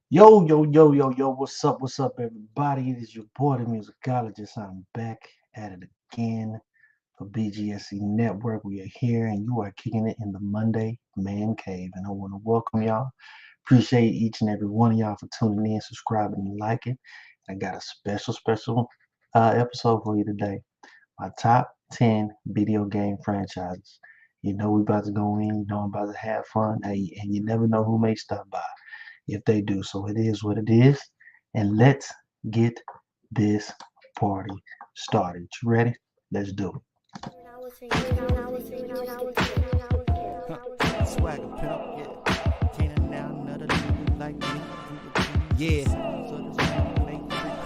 Yo, what's up, everybody? It is your boy, the musicologist. I'm back at it again for BGSC Network. We are here and you are kicking it in the Monday Man Cave. And I want to welcome y'all. Appreciate each and every one of y'all for tuning in, subscribing, and liking. I got a special episode for you today. My top 10 video game franchises. You know we about to go in, you know I'm about to have fun. Hey, and you never know who may stop by if they do. So it is what it is. And let's get this party started. You ready? Let's do it. Swagger pimp, yeah. Can't now another nigga like me. Yeah.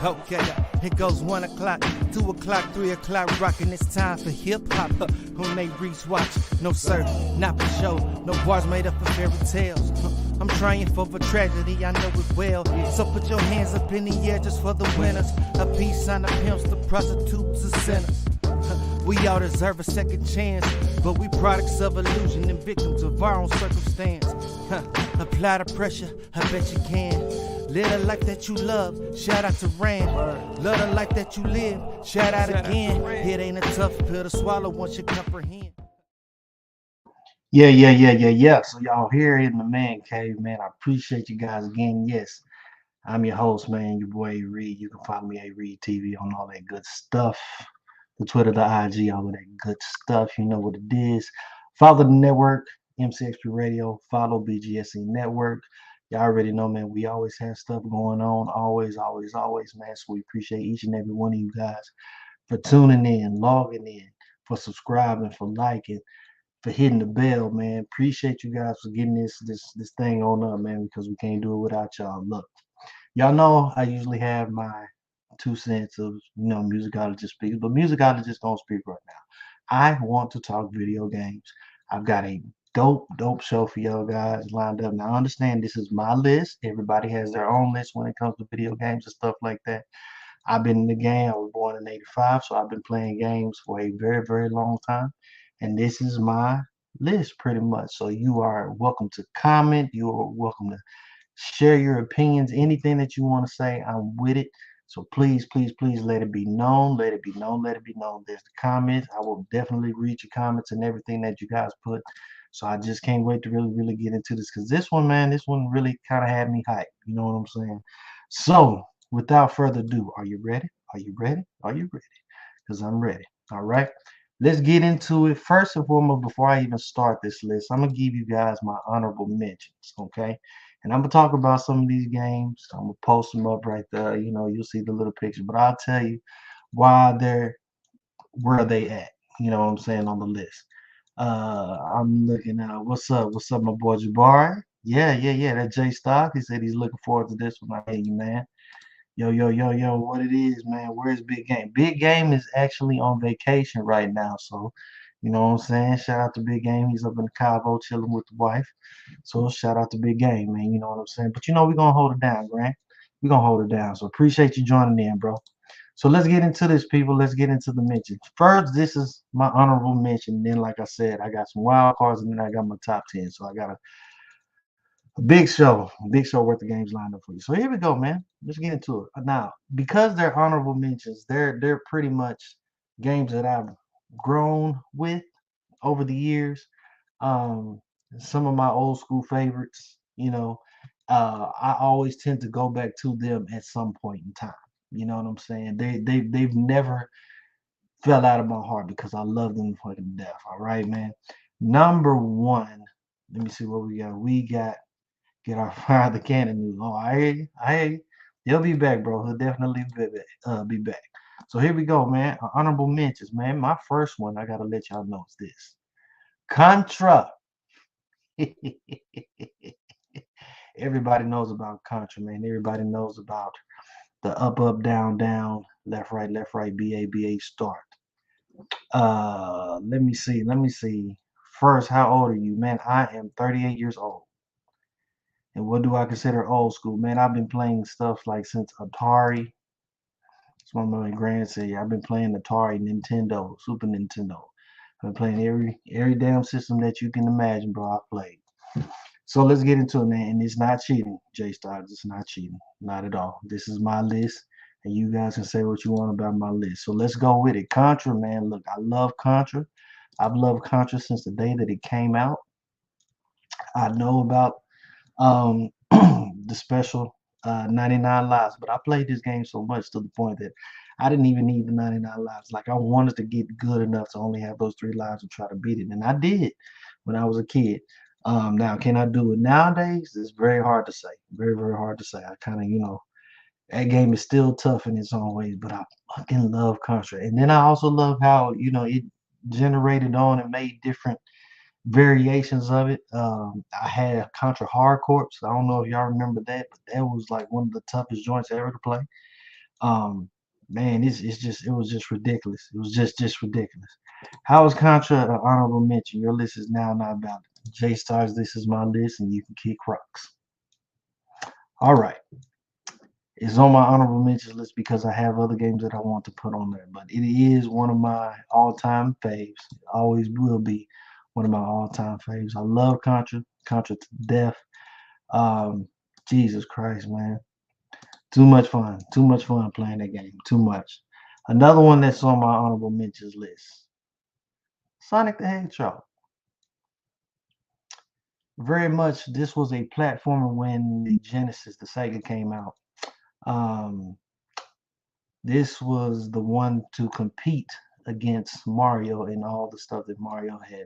Okay, it goes 1 o'clock, 2 o'clock, 3 o'clock, rockin'. It's time for hip hop. When they reach watch, no sir, not for show. No bars made up of fairy tales. I'm trying for the tragedy, I know it well. So put your hands up in the air just for the winners. A peace sign, the pimps, the prostitutes, the sinners. We all deserve a second chance, but we products of illusion and victims of our own circumstance. Apply the pressure, I bet you can. Live the life that you love, shout out to Rand. Love the life that you live, shout out again. It ain't a tough pill to swallow once you comprehend. Yeah. So y'all here in the man cave, man. I appreciate you guys again. Yes, I'm your host, man, your boy A Reed. You can follow me A Reed TV on all that good stuff. The Twitter, the IG, all of that good stuff. You know what it is. Follow the network, MCXP Radio. Follow BGSE Network. Y'all already know, man, we always have stuff going on. Always, man. So we appreciate each and every one of you guys for tuning in, logging in, for subscribing, for liking, for hitting the bell, man. Appreciate you guys for getting this thing on up, man, because we can't do it without y'all. Look, y'all know I usually have my 2 cents of musicologist speaks, but musicologists don't speak right now. I want to talk video games. I've got a dope show for y'all guys lined up. Now I understand this is my list. Everybody has their own list when it comes to video games and stuff like that. I've been in the game. I was born in '85, so I've been playing games for a very long time. And this is my list pretty much. So you are welcome to comment. You are welcome to share your opinions, anything that you want to say. I'm with it. So please let it be known. Let it be known. Let it be known. There's the comments. I will definitely read your comments and everything that you guys put. So I just can't wait to really get into this because this one, man, this one really kind of had me hyped. You know what I'm saying? So without further ado, are you ready? Are you ready? Are you ready? Because I'm ready. All right. Let's get into it. First and foremost, before I even start this list, I'm gonna give you guys my honorable mentions. Okay. And I'm gonna talk about some of these games. I'm gonna post them up right there. You know, you'll see the little picture, but I'll tell you why they're where they at. You know what I'm saying on the list. I'm looking at what's up, my boy Jabari? Yeah. That Jay Stock. He said he's looking forward to this one. I hear you, man. Yo. What it is, man? Where's Big Game? Big Game is actually on vacation right now, so you know what I'm saying. Shout out to Big Game. He's up in Cabo chilling with the wife. So shout out to Big Game, man. You know what I'm saying. But you know we're gonna hold it down, Grant. We're gonna hold it down. So appreciate you joining in, bro. So let's get into this, people. Let's get into the mentions. First, this is my honorable mention. Then, like I said, I got some wild cards, and then I got my top 10. So I got a big show worth of games lined up for you. So here we go, man. Let's get into it. Now, because they're honorable mentions, they're pretty much games that I've grown with over the years. Um, some of my old school favorites, I always tend to go back to them at some point in time. You know what I'm saying? They've never fell out of my heart because I love them fucking to death. All right, man. Number one, let me see what we got. We got get our fire the cannon news. Oh, I hear you. I hear you. He'll be back, bro. He'll definitely be back. So here we go, man. Honorable mentions, man. My first one, I gotta let y'all know is this. Contra. Everybody knows about Contra, man. Everybody knows about the up, down, left, right, B A start. Let me see. First, how old are you, man? I am 38 years old. And what do I consider old school, man? I've been playing stuff like since Atari. That's what my grand said. I've been playing Atari, Nintendo, Super Nintendo. I've been playing every damn system that you can imagine, bro. I played. So let's get into it, man. And it's not cheating, J Stars. It's not cheating, not at all. This is my list, and you guys can say what you want about my list. So let's go with it. Contra, man. Look, I love Contra. I've loved Contra since the day that it came out. I know about the special 99 lives, but I played this game so much to the point that I didn't even need the 99 lives. Like I wanted to get good enough to only have those 3 lives and try to beat it, and I did when I was a kid. Now, can I do it nowadays? It's very hard to say. Very, very hard to say. I kind of, that game is still tough in its own ways, but I fucking love Contra. And then I also love how, it generated on and made different variations of it. I had Contra Hard Corps. I don't know if y'all remember that, but that was like one of the toughest joints ever to play. Um, Man, it was just ridiculous. It was just ridiculous. How is Contra an honorable mention? Your list is now not valid. J Stars, this is my list, and you can kick rocks. All right. It's on my honorable mentions list because I have other games that I want to put on there, but it is one of my all-time faves. It always will be one of my all-time faves. I love Contra, Contra to death. Um, Jesus Christ, man, too much fun playing that game, too much. Another one that's on my honorable mentions list, Sonic the Hedgehog. Very much, this was a platformer when the Genesis, the Sega came out. Um, This was the one to compete against Mario and all the stuff that Mario had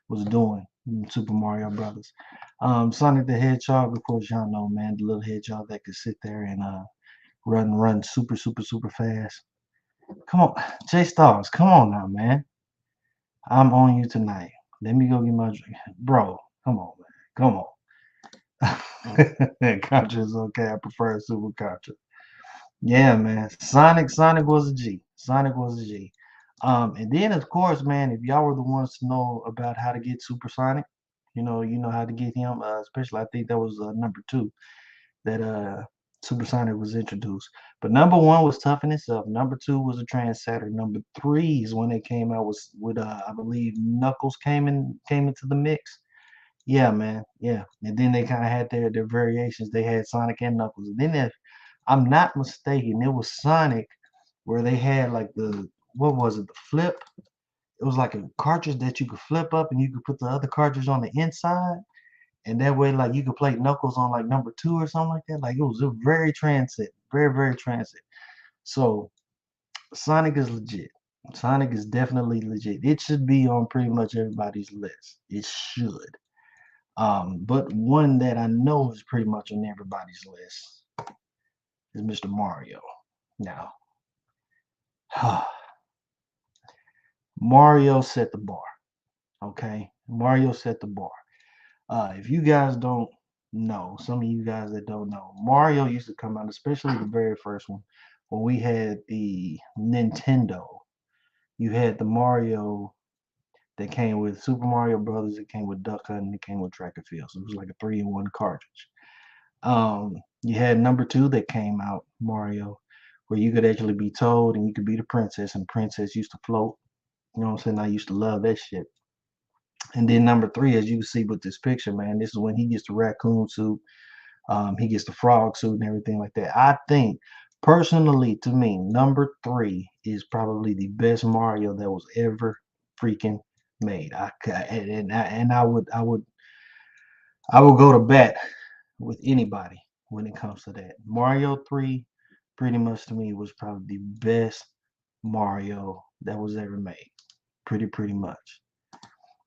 was doing in Super Mario Brothers. Sonic the Hedgehog, of course, y'all know, man, the little hedgehog that could sit there and run super fast. Come on, J Stars, come on now, man. I'm on you tonight. Let me go get my drink, bro. Come on, man. Come on. Contra is okay. I prefer Super Contra. Yeah, man. Sonic was a G. Sonic was a G. And then of course, man, if y'all were the ones to know about how to get Supersonic, you know how to get him. Especially, I think that was number 2 that Supersonic was introduced. But number 1 was tough in itself. Number 2 was a trendsetter. Number 3 is when they came out was with I believe Knuckles came into the mix. Yeah, man. Yeah. And then they kind of had their variations. They had Sonic and Knuckles. And then if I'm not mistaken, it was Sonic where they had like the what was it, the flip? It was like a cartridge that you could flip up and you could put the other cartridge on the inside. And that way like you could play Knuckles on like number 2 or something like that. Like it was a very transit. Very, very transit. So Sonic is legit. Sonic is definitely legit. It should be on pretty much everybody's list. It should. But one that I know is pretty much on everybody's list is Mr. Mario. Now, Mario set the bar. Okay, Mario set the bar. If you guys don't know, some of you guys that don't know, Mario used to come out, especially the very first one, when we had the Nintendo. You had the Mario that came with Super Mario Brothers, it came with Duck Hunt, and it came with Track and Field. So it was like a 3-in-1 cartridge. You had number 2 that came out, Mario, where you could actually be told and you could be the princess, and princess used to float. You know what I'm saying? I used to love that shit. And then number 3, as you can see with this picture, man, this is when he gets the raccoon suit, he gets the frog suit and everything like that. I think, personally, to me, number 3 is probably the best Mario that was ever freaking made. I would go to bat with anybody when it comes to that. Mario 3, pretty much to me, was probably the best Mario that was ever made. Pretty much.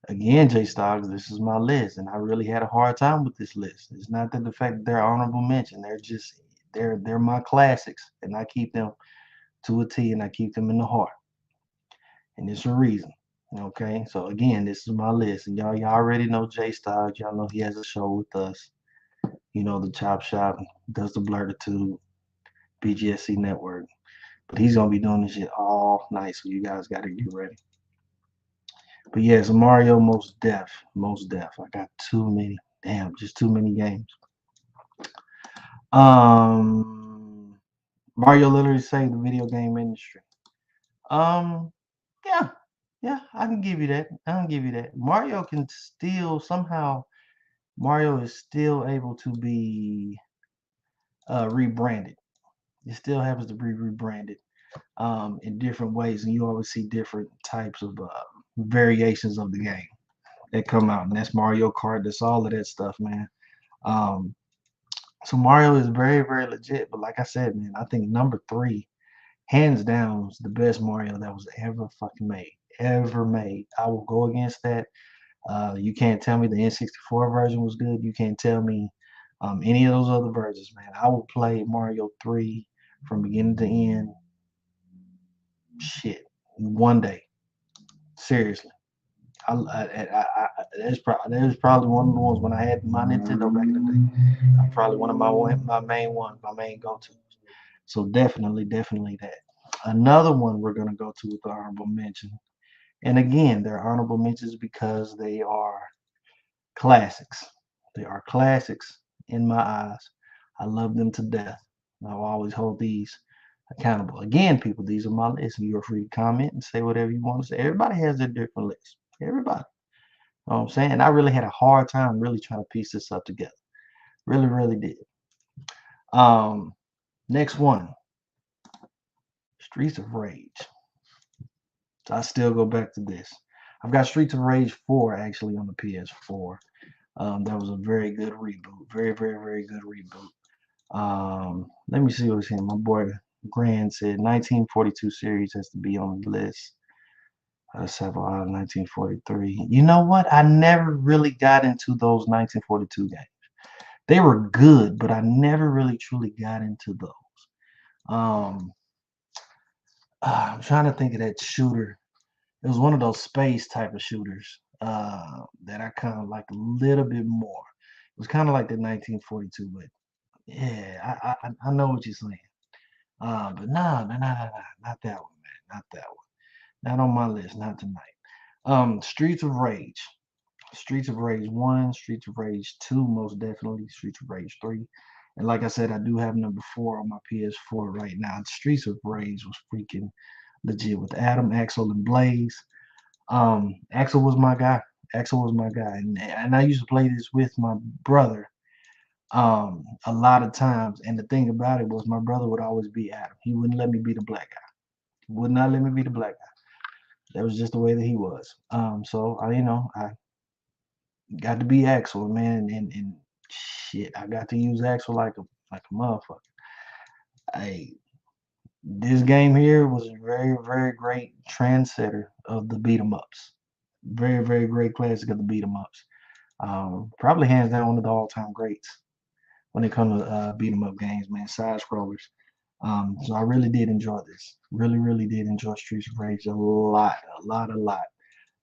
Again, J Stocks, this is my list, and I really had a hard time with this list. It's not that the fact that they're honorable mention; they're my classics, and I keep them to a T, and I keep them in the heart, and it's a reason. Okay, so again, this is my list, and y'all already know J Stocks. Y'all know he has a show with us. You know the Chop Shop does the Blurtitude BGSC network, but he's gonna be doing this shit all night, so you guys got to get ready. But yes, Mario most def. I got too many, damn, just too many games. Um, Mario literally saved the video game industry. Um, yeah, yeah, I can give you that. I can give you that. Mario can still somehow. Mario is still able to be rebranded. It still happens to be rebranded in different ways, and you always see different types of variations of the game that come out, and that's Mario Kart. That's all of that stuff, man. Um, so Mario is very, very legit. But like I said, man, I think number three, hands down, was the best Mario that was ever fucking made, ever made. I will go against that. You can't tell me the N64 version was good. You can't tell me any of those other versions, man. I will play Mario 3 from beginning to end. Shit, one day, seriously. That is probably one of the ones when I had my Nintendo back in the day. Probably one of my main ones, my main go to. So definitely that. Another one we're gonna go to with the honorable mention, and again, they're honorable mentions because they are classics. They are classics in my eyes. I love them to death. I'll always hold these accountable. Again, people, these are my lists. You're free to comment and say whatever you want to say. Everybody has their different lists. Everybody. You know what I'm saying? And I really had a hard time really trying to piece this up together. Really, really did. Um, Next one, Streets of Rage. So I still go back to this. I've got Streets of Rage 4 actually on the PS4. That was a very good reboot. Very, very, very good reboot. Let me see what's here. My boy Grand said 1942 series has to be on the list. Let's have 1943. You know what? I never really got into those 1942 games. They were good, but I never really truly got into those. Um, I'm trying to think of that shooter. It was one of those space type of shooters that I kind of like a little bit more. It was kind of like the 1942, but yeah, I know what you're saying. But no, not that one, man, not that one. Not on my list, not tonight. Streets of Rage. Streets of Rage 1, Streets of Rage 2, most definitely, Streets of Rage 3. And like I said, I do have number 4 on my PS4 right now. Streets of Rage was freaking legit with Adam, Axel, and Blaze. Axel was my guy. Axel was my guy. And I used to play this with my brother a lot of times. And the thing about it was my brother would always be Adam. He wouldn't let me be the black guy. He would not let me be the black guy. That was just the way that he was. So I got to be Axel, man, and shit, I got to use Axel like a motherfucker. I This game here was a very very great trendsetter of the beat 'em ups. Very very great classic of the beat 'em ups. Probably hands down one of the all time greats when it comes to beat 'em up games, man. Side scrollers. So I really did enjoy this. Really really did enjoy Streets of Rage a lot.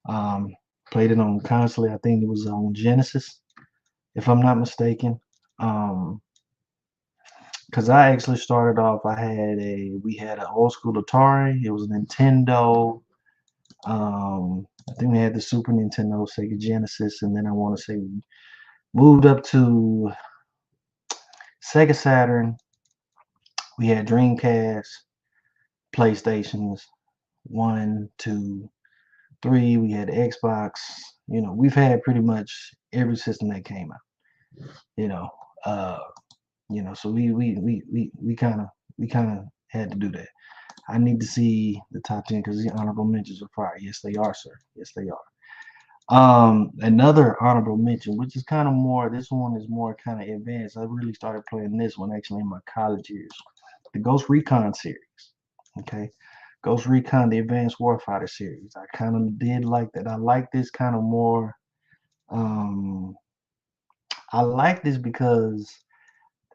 Um, Played it on constantly. I think it was on Genesis, if I'm not mistaken. Um, because I actually started off, we had an old school Atari. It was a Nintendo. I think we had the Super Nintendo, Sega Genesis, and then I want to say we moved up to Sega Saturn. We had Dreamcast, PlayStations, one, two, three. We had Xbox. We've had pretty much every system that came out. You know, uh, so we kind of had to do that. I need to see the top 10 because the honorable mentions are fire. Yes, they are, sir. Yes, they are. Another honorable mention, which is kind of more. This one is more kind of advanced. I really started playing this one actually in my college years. The Ghost Recon series. Okay, Ghost Recon, the Advanced Warfighter series. I kind of did like that. I like this kind of more. Um, I like this because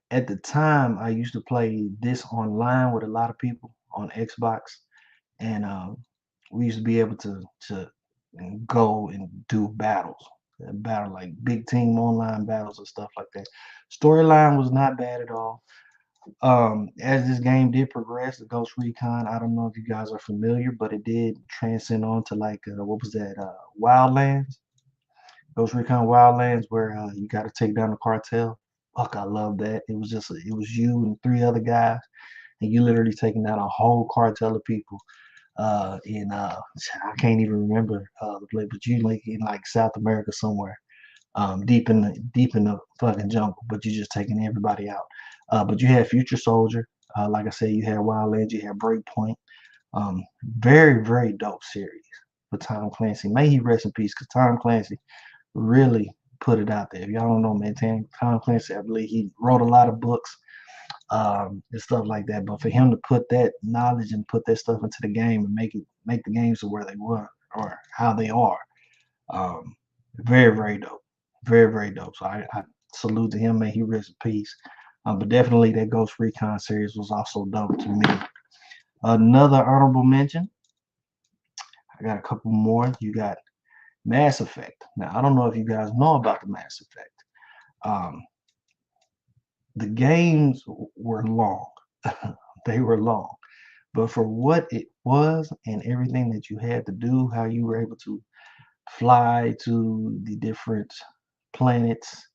at the time I used to play this online with a lot of people on Xbox, and we used to be able to go and do battles, battle like big team online battles and stuff like that. Storyline was not bad at all. As this game did progress, the Ghost Recon, I don't know if you guys are familiar, but it did transcend on to like what was that? Wildlands, Ghost Recon Wildlands, where you got to take down the cartel. Fuck, I love that. It was you and three other guys, and you literally taking down a whole cartel of people. In I can't even remember the place, but you like in like South America somewhere. deep in the fucking jungle, but you're just taking everybody out. But you had Future Soldier, like I said, you had Wildlands, you had Breakpoint. Very, very dope series for Tom Clancy. May he rest in peace, because Tom Clancy really put it out there. If y'all don't know, man, Tom Clancy, I believe he wrote a lot of books, and stuff like that. But for him to put that knowledge and put that stuff into the game and make the games to where they were or how they are, um, very, very dope. Very, very dope. So I salute to him. May he rest in peace. But definitely that Ghost Recon series was also dope to me. Another honorable mention. I got a couple more. You got Mass Effect. Now I don't know if you guys know about the Mass Effect. Um, the games were long. They were long. But for what it was and everything that you had to do, how you were able to fly to the different planets,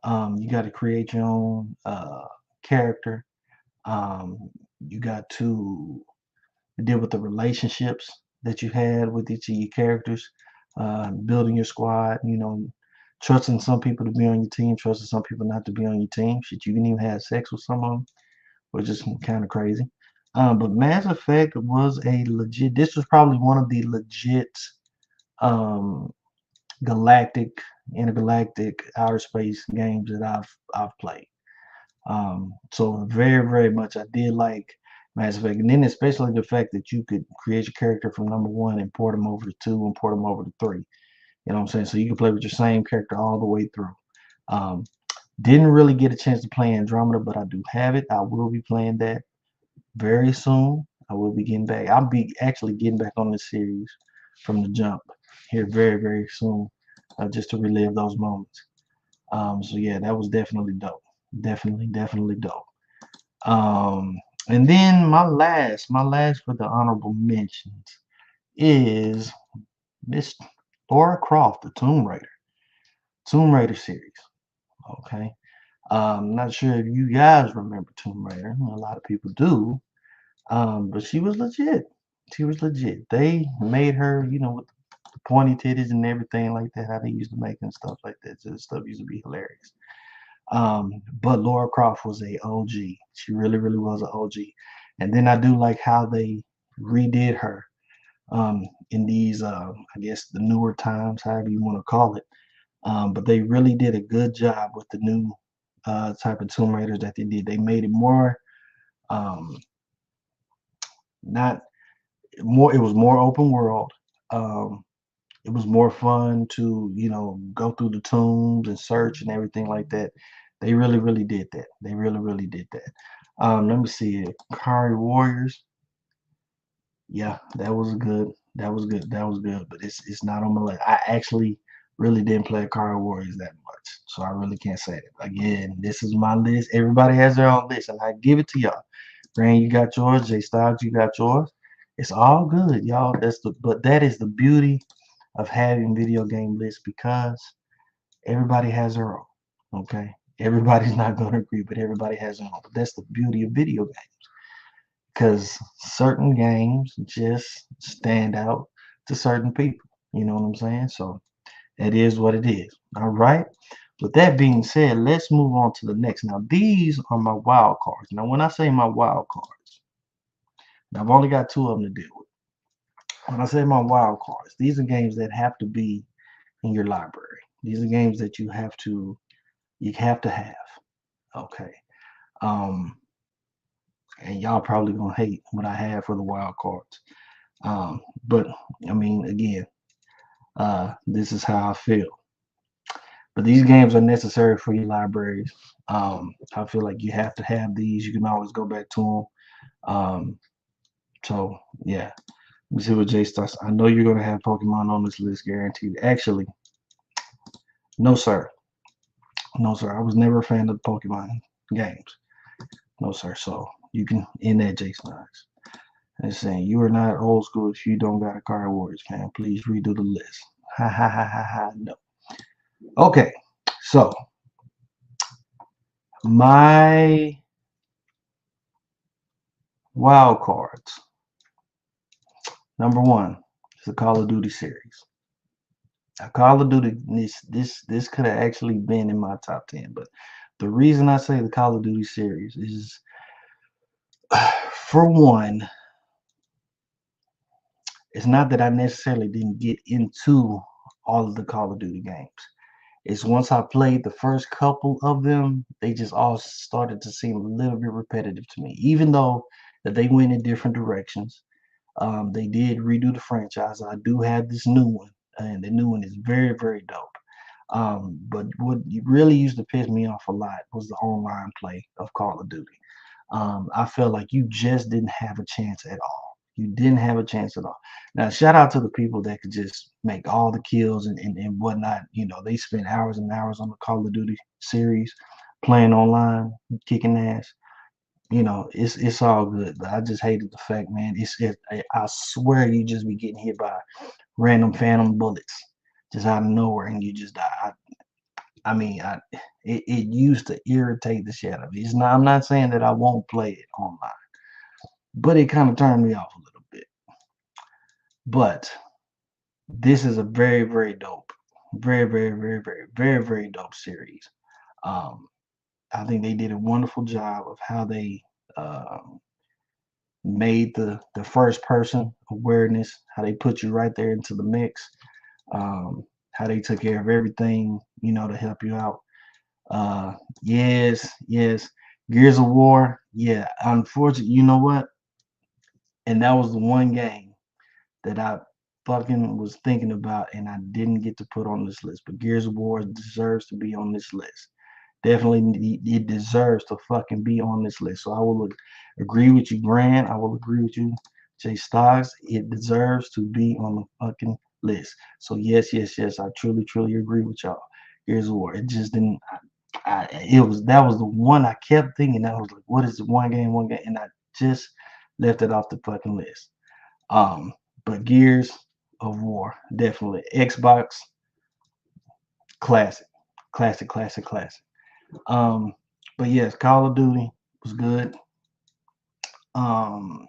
you got to create your own character. You got to deal with the relationships that you had with each of your characters, building your squad, trusting some people to be on your team, trusting some people not to be on your team. Shit, you can even have sex with some of them, which is kind of crazy. But Mass Effect was this was probably one of the legit um, galactic, intergalactic outer space games that I've played. So very, very much I did like Mass Effect, and then especially the fact that you could create your character from number one and port them over to two and port them over to three. You know what I'm saying? So you can play with your same character all the way through. Um, didn't really get a chance to play Andromeda, but I do have it. I will be playing that very soon. I will be getting back. I'll be actually getting back on this series from the jump here very, very soon, just to relive those moments. So yeah, that was definitely dope. Definitely, definitely dope. Um, and then my last for the honorable mentions is Miss Laura Croft, the Tomb Raider series. Okay. Not sure if you guys remember Tomb Raider. A lot of people do. But she was legit. She was legit. They made her, with the pointy titties and everything like that, how they used to make and stuff like that. So stuff used to be hilarious. But Laura Croft was a OG. She really, really was an OG. And then I do like how they redid her in these, I guess, the newer times, however you want to call it. But they really did a good job with the new type of Tomb Raiders that they did. They made it more, um, not more. It was more open world. Um, it was more fun to go through the tombs and search and everything like that. They really, really did that. They really, really did that. Let me see it. Kari Warriors. Yeah, that was good. That was good. That was good. But it's not on my list. I actually really didn't play Kari Warriors that much, so I really can't say it. Again, this is my list. Everybody has their own list, and I give it to y'all. Brand, you got yours. J Styles, you got yours. It's all good, y'all. But that is the beauty of having video game lists, because everybody has their own. Okay, everybody's not going to agree, but everybody has their own. But that's the beauty of video games, because certain games just stand out to certain people. You know what I'm saying? So it is what it is. All right. With that being said, let's move on to the next. Now, these are my wild cards. Now, when I say my wild cards, now I've only got two of them to deal with. When I say my wild cards, these are games that have to be in your library. These are games that you have to have. Okay. Um, and y'all probably gonna hate what I have for the wild cards. But I mean, again, this is how I feel. But these games are necessary for your libraries. I feel like you have to have these. You can always go back to them. So yeah, let me see what Jay starts. I know you're gonna have Pokemon on this list, guaranteed. Actually, no sir, no sir. I was never a fan of the Pokemon games. No sir. So you can end that, Jay Snides. And saying you are not old school if you don't got a Card Warriors fan. Please redo the list. Ha ha ha ha ha. No. Okay, so my wild cards. Number one is the Call of Duty series. Call of Duty, this could have actually been in my top 10, but the reason I say the Call of Duty series is, for one, it's not that I necessarily didn't get into all of the Call of Duty games. It's once I played the first couple of them, they just all started to seem a little bit repetitive to me. Even though that they went in different directions, they did redo the franchise. I do have this new one, and the new one is very, very dope. But what really used to piss me off a lot was the online play of Call of Duty. I felt like you just didn't have a chance at all. You didn't have a chance at all. Now, shout out to the people that could just make all the kills and whatnot. You know, they spend hours and hours on the Call of Duty series, playing online, kicking ass. You know, it's all good. But I just hated the fact, man. I swear you just be getting hit by random phantom bullets just out of nowhere and you just die. I mean, it used to irritate the shit out of me. It's not, I'm not saying that I won't play it online, but it kind of turned me off a little bit. But this is a very, very dope, very, very, very, very, very, very dope series. Um, I think they did a wonderful job of how they uh, made the first person awareness, how they put you right there into the mix, how they took care of everything, you know, to help you out. Yes, yes. Gears of War, yeah. Unfortunately, you know what? And that was the one game that I fucking was thinking about and I didn't get to put on this list. But Gears of War deserves to be on this list. Definitely, it deserves to fucking be on this list. So I will agree with you, Grant. I will agree with you, Jay Stocks. It deserves to be on the fucking list. So yes, yes, yes. I truly, truly agree with y'all. Gears of War. It just didn't. It was that was the one I kept thinking. I was like, what is the one game, and I just left it off the fucking list. Um, but Gears of War, definitely Xbox classic, classic, classic, classic. Um, but yes, Call of Duty was good. Um,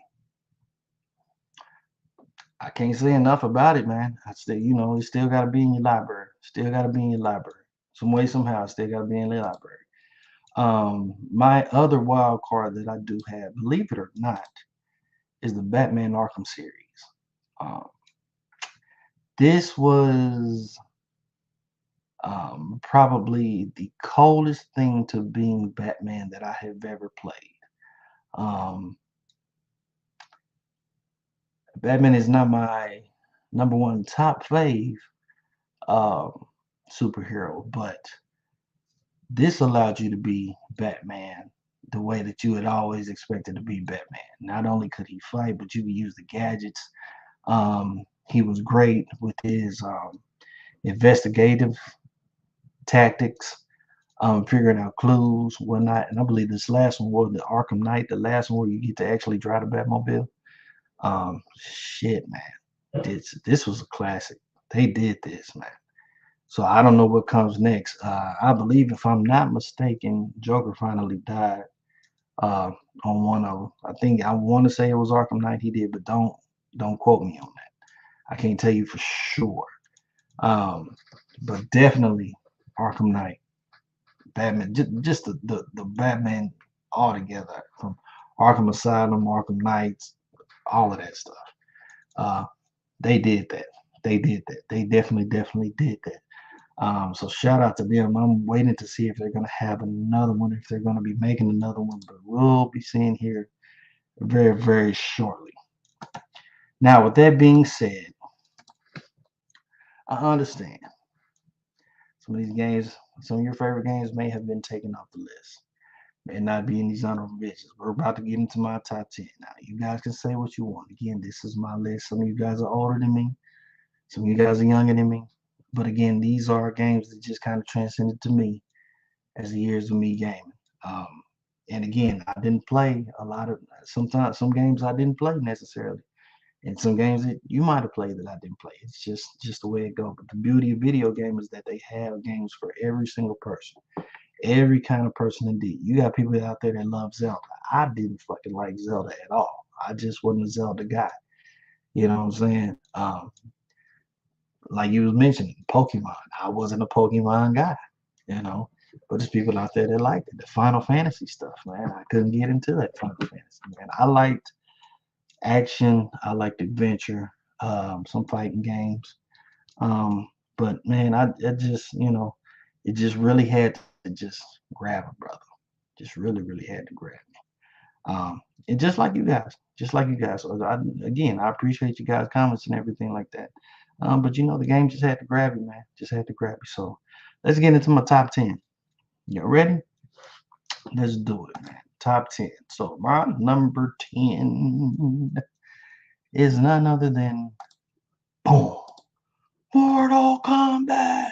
I can't say enough about it, man. I still, you know, it still got to be in your library. Still got to be in your library. Some way, somehow, it still got to be in the library. My other wild card that I do have, believe it or not, is the Batman Arkham series. Um, this was probably the coldest thing to being Batman that I have ever played. Um, Batman is not my number one top fave um, superhero, but this allowed you to be Batman the way that you had always expected to be Batman. Not only could he fight, but you could use the gadgets. He was great with his investigative tactics, figuring out clues, whatnot. And I believe this last one was the Arkham Knight, the last one where you get to actually drive the Batmobile. Shit, man, this was a classic. They did this, man. So I don't know what comes next. I believe, if I'm not mistaken, Joker finally died uh, on one of them. I think I want to say it was Arkham Knight he did, but don't quote me on that. I can't tell you for sure. Um, but definitely Arkham Knight, Batman, just the Batman altogether from Arkham Asylum, Arkham Knights, all of that stuff. Uh, they did that. They did that. They definitely did that. So shout out to them. I'm waiting to see if they're gonna have another one, if they're gonna be making another one, but we'll be seeing here very, very shortly. Now, with that being said, I understand some of these games, some of your favorite games may have been taken off the list and not be in these honorable mentions. We're about to get into my top 10. Now, you guys can say what you want. Again, this is my list. Some of you guys are older than me, some of you guys are younger than me. But again, these are games that just kind of transcended to me as the years of me gaming. Um, and again, I didn't play a lot of, sometimes some games I didn't play necessarily, and some games that you might have played that I didn't play. It's just the way it goes. But the beauty of video games is that they have games for every single person, every kind of person. Indeed, you got people out there that love Zelda. I didn't fucking like Zelda at all. I just wasn't a Zelda guy. You know what I'm saying? like you was mentioning, Pokemon. I wasn't a Pokemon guy, you know, but there's people out there that liked it. The Final Fantasy stuff, man. I couldn't get into that Final Fantasy, man. I liked action. I liked adventure. Some fighting games. Um, but man, I just, it just really had to just grab a brother. Just really, really had to grab me. And just like you guys. So again, I appreciate you guys' comments and everything like that. But the game just had to grab you, man. Just had to grab you. So let's get into my top 10. You ready? Let's do it, man. Top 10. So my number 10 is none other than boom, Mortal Kombat.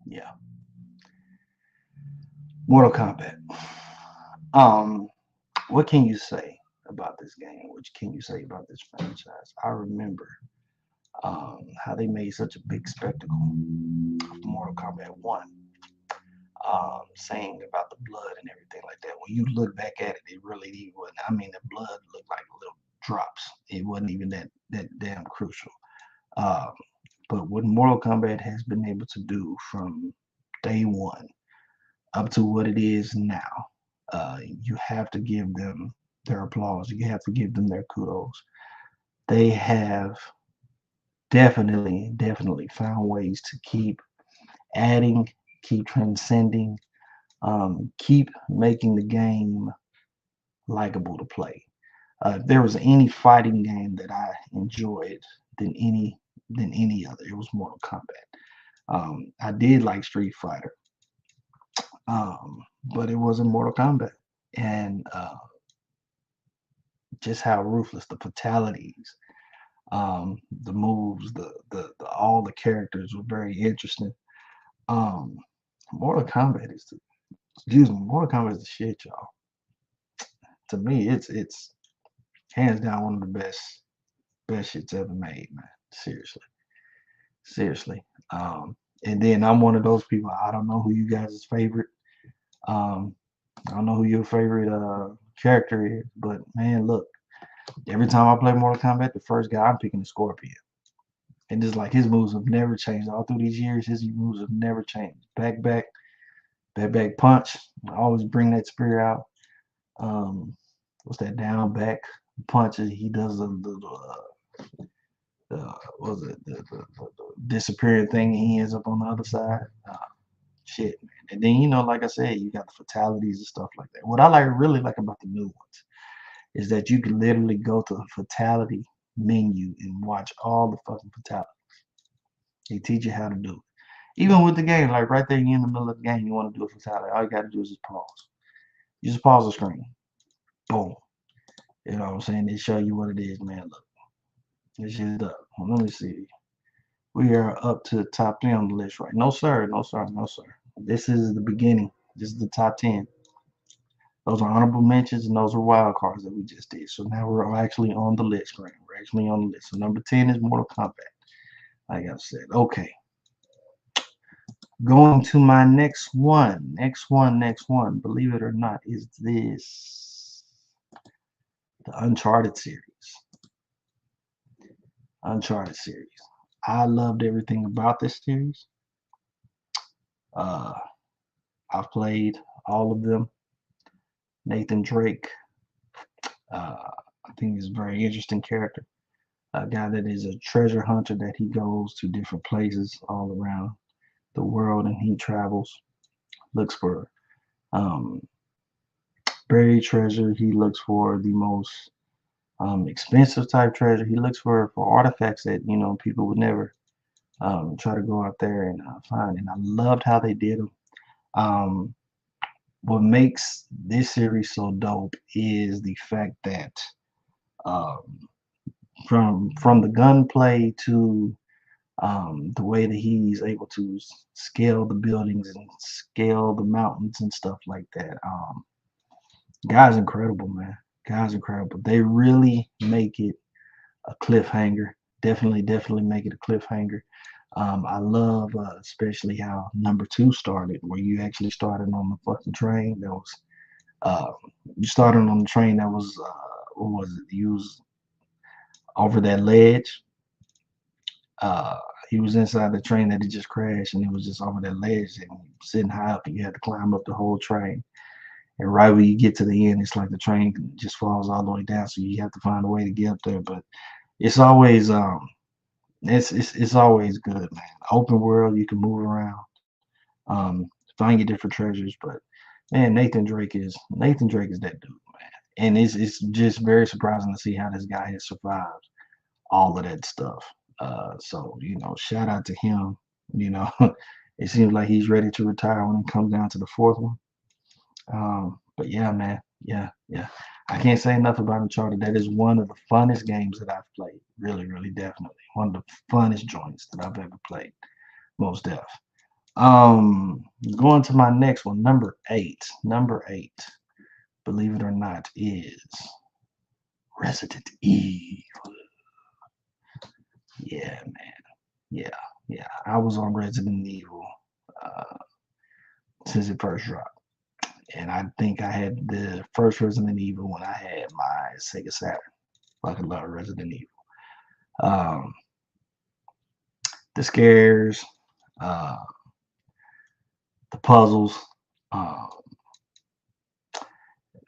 Yeah, Mortal Kombat. Um, what can you say about this game? What can you say about this franchise? I remember how they made such a big spectacle of Mortal Kombat 1, saying about the blood and everything like that. When you look back at it, it really even wasn't. I mean, the blood looked like little drops. It wasn't even that damn crucial. Um, but what Mortal Kombat has been able to do from day one up to what it is now, you have to give them their applause. You have to give them their kudos. They have definitely found ways to keep adding, keep transcending, keep making the game likable to play. If there was any fighting game that I enjoyed than any other, it was Mortal Kombat. I did like Street Fighter, but it wasn't Mortal Kombat, and just how ruthless the fatalities, the moves, the all the characters were very interesting. Um, Mortal Kombat is the excuse me, Mortal Kombat is the shit, y'all. To me, it's hands down one of the best shits ever made, man. Seriously, seriously. And then I'm one of those people. I don't know who you guys' favorite. Um, I don't know who your favorite character is, but man, look. Every time I play Mortal Kombat, the first guy I'm picking is Scorpion, and just like his moves have never changed all through these years. His moves have never changed. Back punch. I always bring that spear out. Um, what's that down back punch? He does was it the disappearing thing. He ends up on the other side. Shit, man. And then like I said, you got the fatalities and stuff like that. What I really like about the new ones is that you can literally go to the fatality menu and watch all the fucking fatalities. They teach you how to do it. Even with the game, like right there, you're in the middle of the game, you want to do a fatality. All you got to do is just pause. You just pause the screen. Boom. You know what I'm saying? They show you what it is, man. Look, this shit's up. Well, let me see. We are up to the top 10 on the list, right? No, sir. No, sir. No, sir. This is the beginning. This is the top 10. Those are honorable mentions and those are wild cards that we just did. So now we're actually on the list, Grant. We're actually on the list. So number 10 is Mortal Kombat. Like I said. Okay. Going to my next one. Next one. Believe it or not, is this the Uncharted series. Uncharted series. I loved everything about this series. Uh, I've played all of them. Nathan Drake. I think he's a very interesting character. A guy that is a treasure hunter that he goes to different places all around the world and he travels, looks for um, buried treasure. He looks for the most expensive type treasure. He looks for artifacts that people would never try to go out there and find. And I loved how they did them. Um, what makes this series so dope is the fact that um, from the gunplay to the way that he's able to scale the buildings and scale the mountains and stuff like that. Guy's incredible, man. Guy's incredible. They really make it a cliffhanger. Definitely make it a cliffhanger. I love especially how number two started, where you actually started on the fucking train. That was uh, you started on the train that was what was it? You was over that ledge. He was inside the train that he just crashed, and it was just over that ledge and sitting high up, and you had to climb up the whole train. And right when you get to the end, it's like the train just falls all the way down, so you have to find a way to get up there. But it's always it's always good, man. Open world, you can move around, find your different treasures. But man, Nathan Drake is that dude, man. And it's just very surprising to see how this guy has survived all of that stuff. So shout out to him. You know, it seems like he's ready to retire when it comes down to the fourth one. But yeah, man, yeah. I can't say enough about Uncharted. That is one of the funnest games that I've played. Really, really, definitely one of the funnest joints that I've ever played. Most def. Going to my next one, number eight. Number eight, believe it or not, is Resident Evil. Yeah, man. Yeah. I was on Resident Evil uh, since it first dropped, and I think I had the first Resident Evil when I had my Sega Saturn. Like I love Resident Evil. Um, the scares, uh, the puzzles. Uh,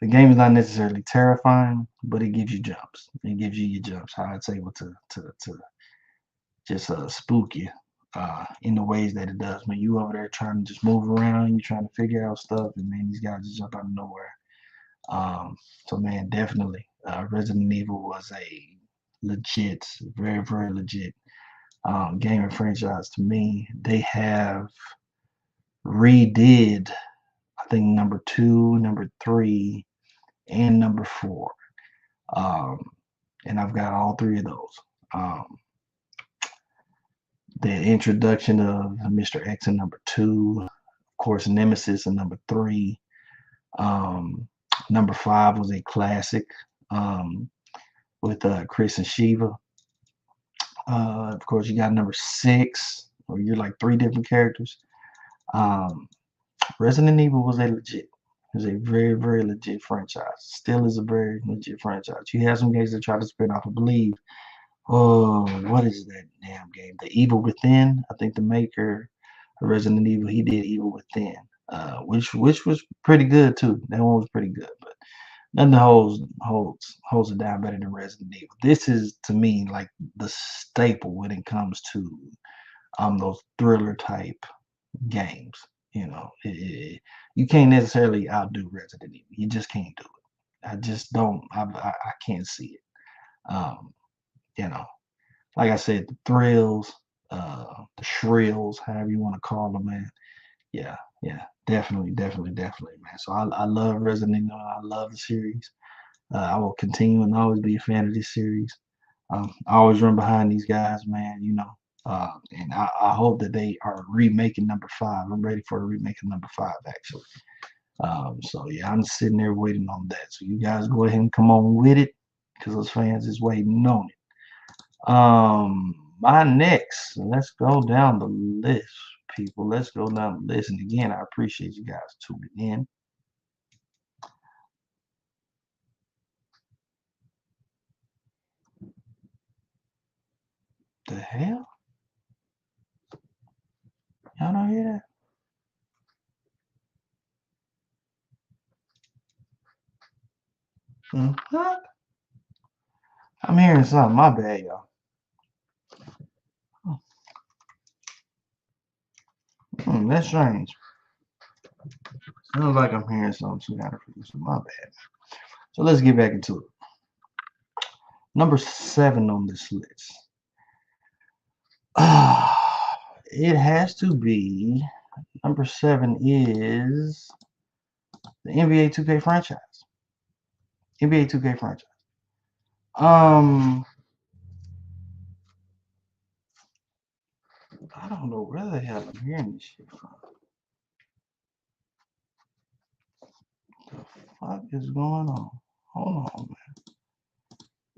the game is not necessarily terrifying, but it gives you jumps. It gives you your jumps. How it's able to just spook you in the ways that it does. When you over there trying to just move around, you trying to figure out stuff, and then these guys just jump out of nowhere. So man, definitely, Resident Evil was a legit, very very legit gaming franchise to me. They have redid, I think, number two, number three, and number four. Um, and I've got all three of those. Um, the introduction of Mr. X in number two, of course, Nemesis in number three. Um, Number five was a classic um, with Chris and Shiva. Of course, you got number six, where you're like three different characters. Um, Resident Evil was a legit, was a very, very legit franchise. Still is a very legit franchise. You have some games that try to spin off, I believe. Oh, what is that damn game? The Evil Within. I think the maker of Resident Evil, he did Evil Within, which was pretty good too. That one was pretty good, but nothing holds it down better than Resident Evil. This is to me like the staple when it comes to those thriller type games. You can't necessarily outdo Resident Evil. You just can't do it. I just don't. I can't see it. Um, you know, like I said, the thrills, the shrills, however you want to call them, man. Yeah, definitely, man. So I love Resident Evil. I love the series. I will continue and always be a fan of this series. I always run behind these guys, man. And I hope that they are remaking number five. I'm ready for a remake of number five, actually. So yeah, I'm sitting there waiting on that. So you guys go ahead and come on with it, because those fans is waiting on it. My next, let's go down the list, people. Let's go down the list. And again, I appreciate you guys tuning in. The hell? Y'all don't hear that? What? I'm hearing something. My bad, y'all. That's strange. Sounds like I'm hearing something. So gotta produce my bad. So let's get back into it. Number 7 on this list. It has to be. Number 7 is the NBA 2K franchise. NBA 2K franchise. I don't know where the hell I'm hearing this shit from. The fuck is going on? Hold on,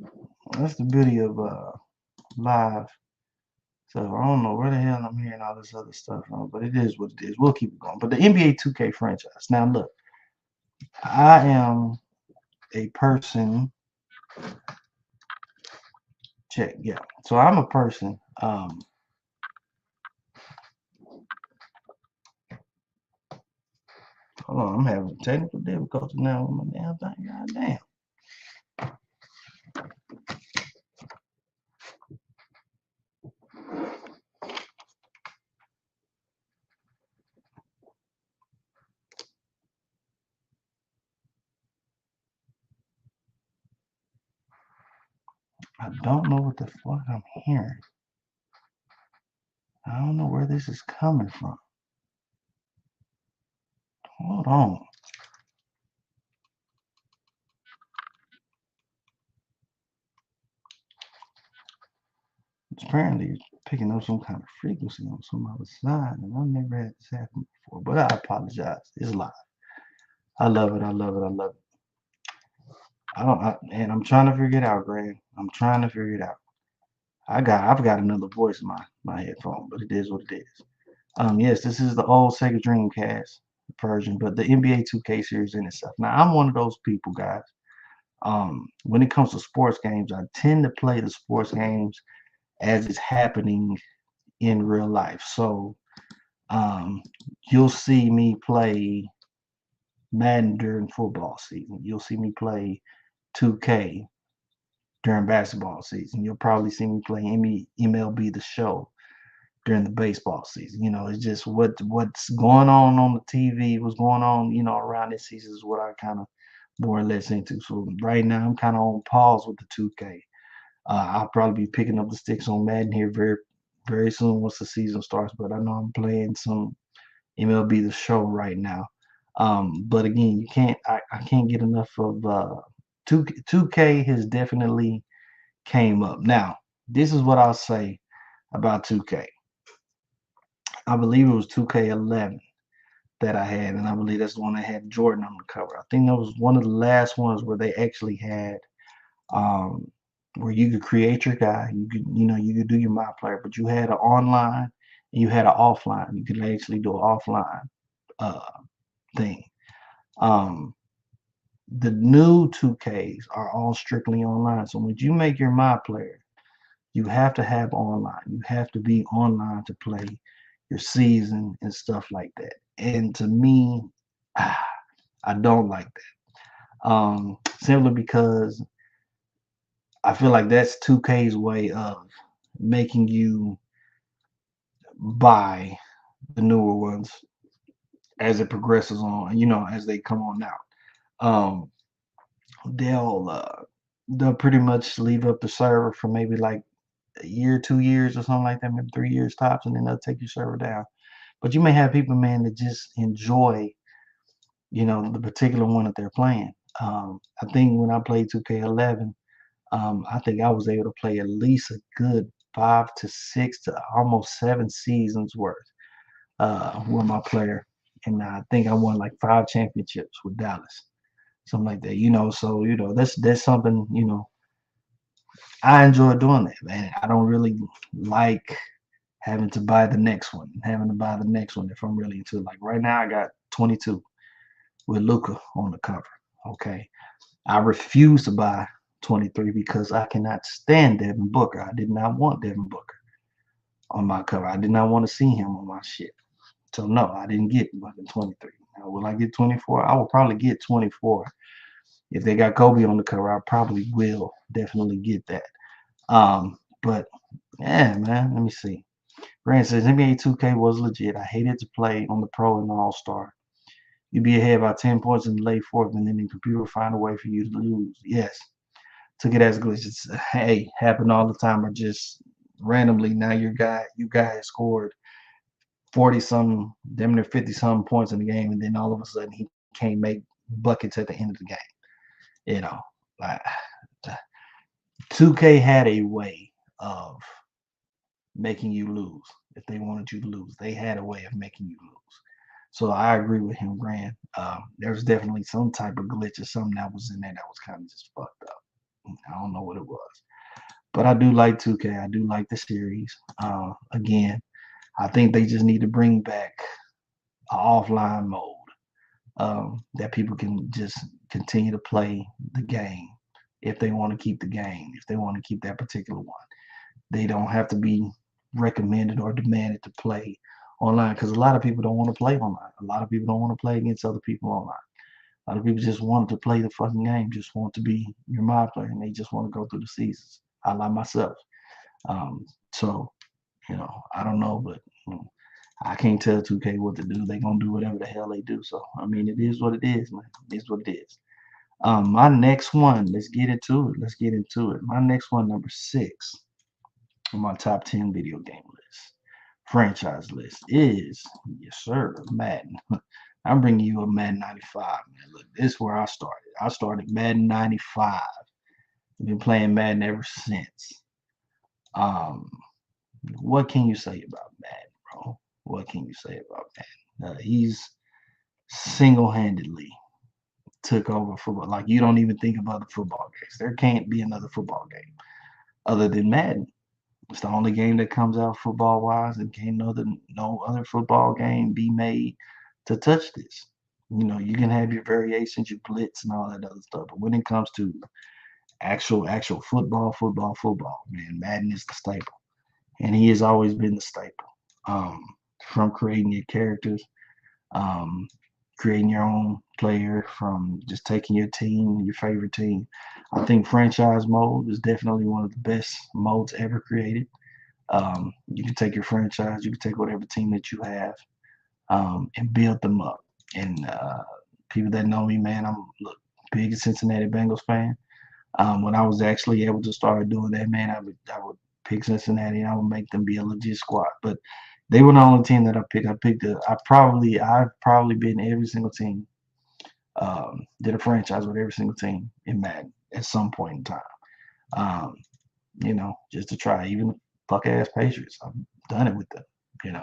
man. That's the beauty of live. So I don't know where the hell I'm hearing all this other stuff from, but it is what it is. We'll keep it going. But the NBA 2K franchise. Now look, I am a person check. Yeah. So I'm a person. Hold on, I'm having technical difficulties now with my damn thing. God damn. I don't know what the fuck I'm hearing. I don't know where this is coming from. Hold on. Apparently it's picking up some kind of frequency on some other side, and I've never had this happen before. But I apologize. It's live. I love it. I love it. I love it. And I'm trying to figure it out, Greg. I'm trying to figure it out. I've got another voice in my headphone, but it is what it is. Yes, this is the old Sega Dreamcast version, but the NBA 2K series in itself. Now I'm one of those people, guys. When it comes to sports games, I tend to play the sports games as it's happening in real life. So um, you'll see me play Madden during football season. You'll see me play 2K during basketball season. You'll probably see me play MLB The Show during the baseball season. It's just what's going on the TV, what's going on, around this season is what I kind of more or less into. So right now I'm kind of on pause with the 2K. I'll probably be picking up the sticks on Madden here very, very soon once the season starts. But I know I'm playing some MLB The Show right now. But again, I can't get enough of 2K has definitely came up. Now, this is what I'll say about 2K. I believe it was 2K11 that I had, and I believe that's the one that had Jordan on the cover. I think that was one of the last ones where they actually had um, where you could create your guy. You could do your my player, but you had an online and you had an offline. You could actually do an offline uh, thing. Um, the new 2Ks are all strictly online. So when you make your my player, you have to have online. You have to be online to play your season and stuff like that. And to me, I don't like that. Simply because I feel like that's 2K's way of making you buy the newer ones as it progresses on, as they come on out. Um, they'll they'll pretty much leave up the server for maybe like a year, 2 years, or something like that, maybe 3 years tops, and then they'll take your server down. But you may have people, man, that just enjoy, the particular one that they're playing. I think when I played 2K11, I think I was able to play at least a good 5 to 6 to almost 7 seasons worth with my player, and I think I won like 5 championships with Dallas, something like that. So that's something I enjoy doing that, man. I don't really like having to buy the next one, having to buy the next one if I'm really into it. Like right now, I got 22 with Luca on the cover. Okay, I refuse to buy 23 because I cannot stand Devin Booker. I did not want Devin Booker on my cover. I did not want to see him on my shit. So no, I didn't get fucking 23. Now, will I get 24? I will probably get 24. If they got Kobe on the cover, I probably will definitely get that. But yeah, man, let me see. Grant says NBA 2K was legit. I hated to play on the Pro and the All Star. You'd be ahead by 10 points in the late fourth, and then the computer would find a way for you to lose. Yes, took it as glitches. Hey, happen all the time, or just randomly. Now you guys scored 40 some, damn near 50 some points in the game, and then all of a sudden he can't make buckets at the end of the game. You know, like 2K had a way of making you lose if they wanted you to lose. They had a way of making you lose. So I agree with him, Grant. There's definitely some type of glitch or something that was in there that was kind of just fucked up. I don't know what it was. But I do like 2K. I do like the series. Again, I think they just need to bring back an offline mode that people can just continue to play the game if they want to keep the game, if they want to keep that particular one. They don't have to be recommended or demanded to play online because a lot of people don't want to play online. A lot of people don't want to play against other people online. A lot of people just want to play the fucking game, just want to be your mod player, and they just want to go through the seasons. I like myself. So, I don't know, but I can't tell 2K what to do. They gonna do whatever the hell they do. So, I mean, it is what it is, man. It is what it is. My next one, let's get into it. Let's get into it. My next one, number 6 on my top 10 video game list, franchise list is, yes, sir, Madden. I'm bringing you a Madden 95, man. Look, this is where I started. I started Madden 95. I've been playing Madden ever since. Um, what can you say about Madden, bro? What can you say about Madden? He's single-handedly took over football. Like, you don't even think of other football games. There can't be another football game other than Madden. It's the only game that comes out football wise, and can't no other football game be made to touch this. You can have your variations, your blitz, and all that other stuff, but when it comes to actual football, man, Madden is the staple, and he has always been the staple. Um, from creating your characters, um, creating your own player, from just taking your team, your favorite team. I think franchise mode is definitely one of the best modes ever created. You can take your franchise, you can take whatever team that you have, and build them up. And people that know me, man, I'm look big Cincinnati Bengals fan. When I was actually able to start doing that, man, I would pick Cincinnati and I would make them be a legit squad. But they were the only team that I picked. I've probably been every single team. Did a franchise with every single team in Madden at some point in time. Um, just to try. Even the fuck ass Patriots, I've done it with them. I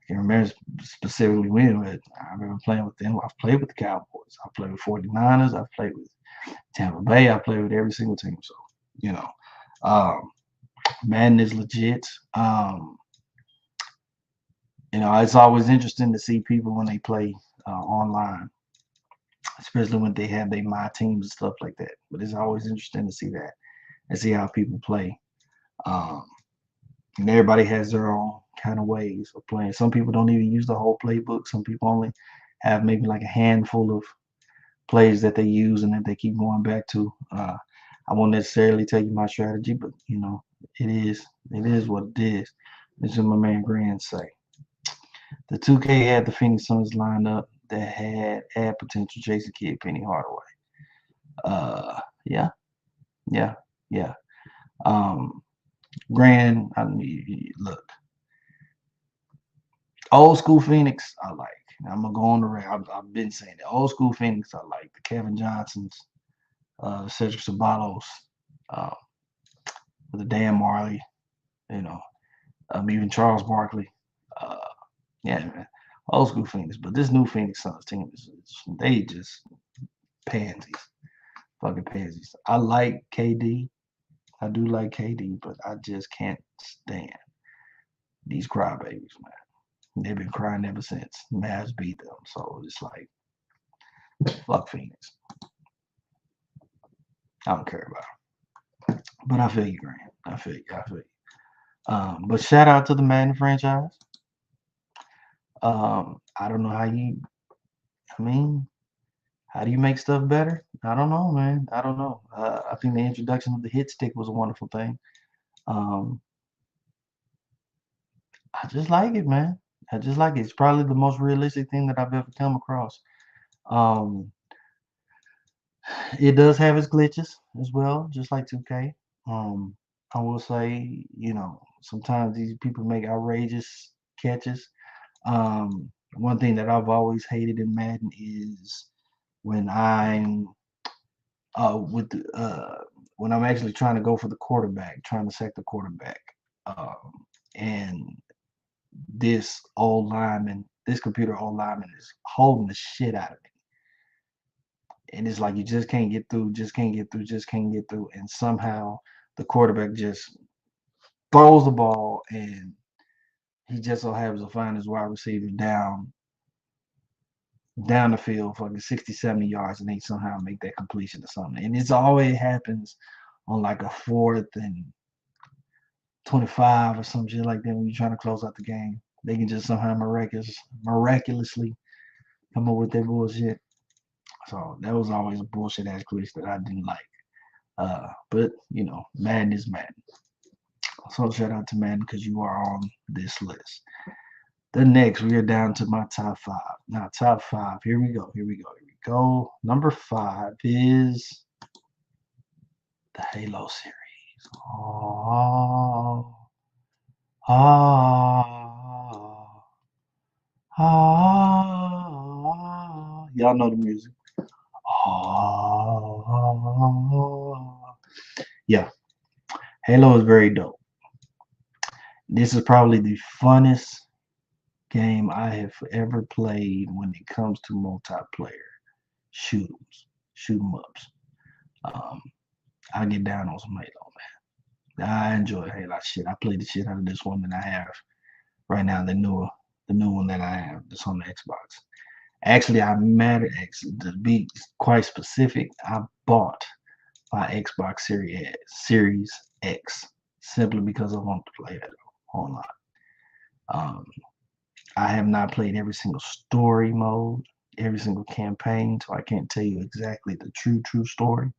can remember specifically when, but I remember playing with them. I've played with the Cowboys. I've played with 49ers. I've played with Tampa Bay. I played with every single team. So, you know, um, Madden is legit. It's always interesting to see people when they play online, especially when they have their my teams and stuff like that. But it's always interesting to see that and see how people play. Um, and everybody has their own kind of ways of playing. Some people don't even use the whole playbook. Some people only have maybe like a handful of plays that they use and that they keep going back to. I won't necessarily tell you my strategy, but it is what it is. This is my man Grand say. The 2K had the Phoenix Suns lined up that had potential. Jason Kidd, Penny Hardaway. Yeah, yeah, yeah. Um, Grand, I mean, look, old school Phoenix, I like. I'm gonna go on the record. I've been saying it. Old school Phoenix, I like. The Kevin Johnsons, Cedric Sabatos, uh, the Dan Marley, you know, even Charles Barkley. Uh, yeah, man, old school Phoenix. But this new Phoenix Suns team they just pansies, fucking pansies. I like KD. I do like KD, but I just can't stand these crybabies, man. They've been crying ever since Mavs beat them. So it's like, fuck Phoenix. I don't care about them. But I feel you, Grant. I feel you. I feel you. But shout out to the Madden franchise. I don't know I mean, how do you make stuff better? I don't know, man. I don't know. I think the introduction of the hit stick was a wonderful thing. Um, I just like it, man. I just like it. It's probably the most realistic thing that I've ever come across. Um, it does have its glitches as well, just like 2K. Um, I will say, sometimes these people make outrageous catches. One thing that I've always hated in Madden is when I'm with when I'm actually trying to go for the quarterback, trying to sack the quarterback, and this computer old lineman is holding the shit out of me, and it's like you just can't get through, just can't get through, just can't get through, and somehow the quarterback just throws the ball, and he just so happens to find his wide receiver down down the field for like 60, 70 yards, and they somehow make that completion or something. And it's always happens on like a 4th and 25 or some shit like that when you're trying to close out the game. They can just somehow miraculously come up with that bullshit. So that was always a bullshit ass glitch that I didn't like. But Madden is Madden. So shout out to Madden because you are on this list. Then next we are down to my top five. Now top five. Here we go. Here we go. Here we go. Number 5 is the Halo series. Oh, oh, oh. Y'all know the music. Oh, yeah. Halo is very dope. This is probably the funnest game I have ever played when it comes to multiplayer shoot 'em ups. Um, I get down on some Halo, man. I enjoy Halo shit. I played the shit out of this one that I have right now, the new one that I have that's on the Xbox. Actually, to be quite specific, I bought my Xbox Series X simply because I want to play Halo online. Um, I have not played every single story mode, every single campaign, so I can't tell you exactly the true story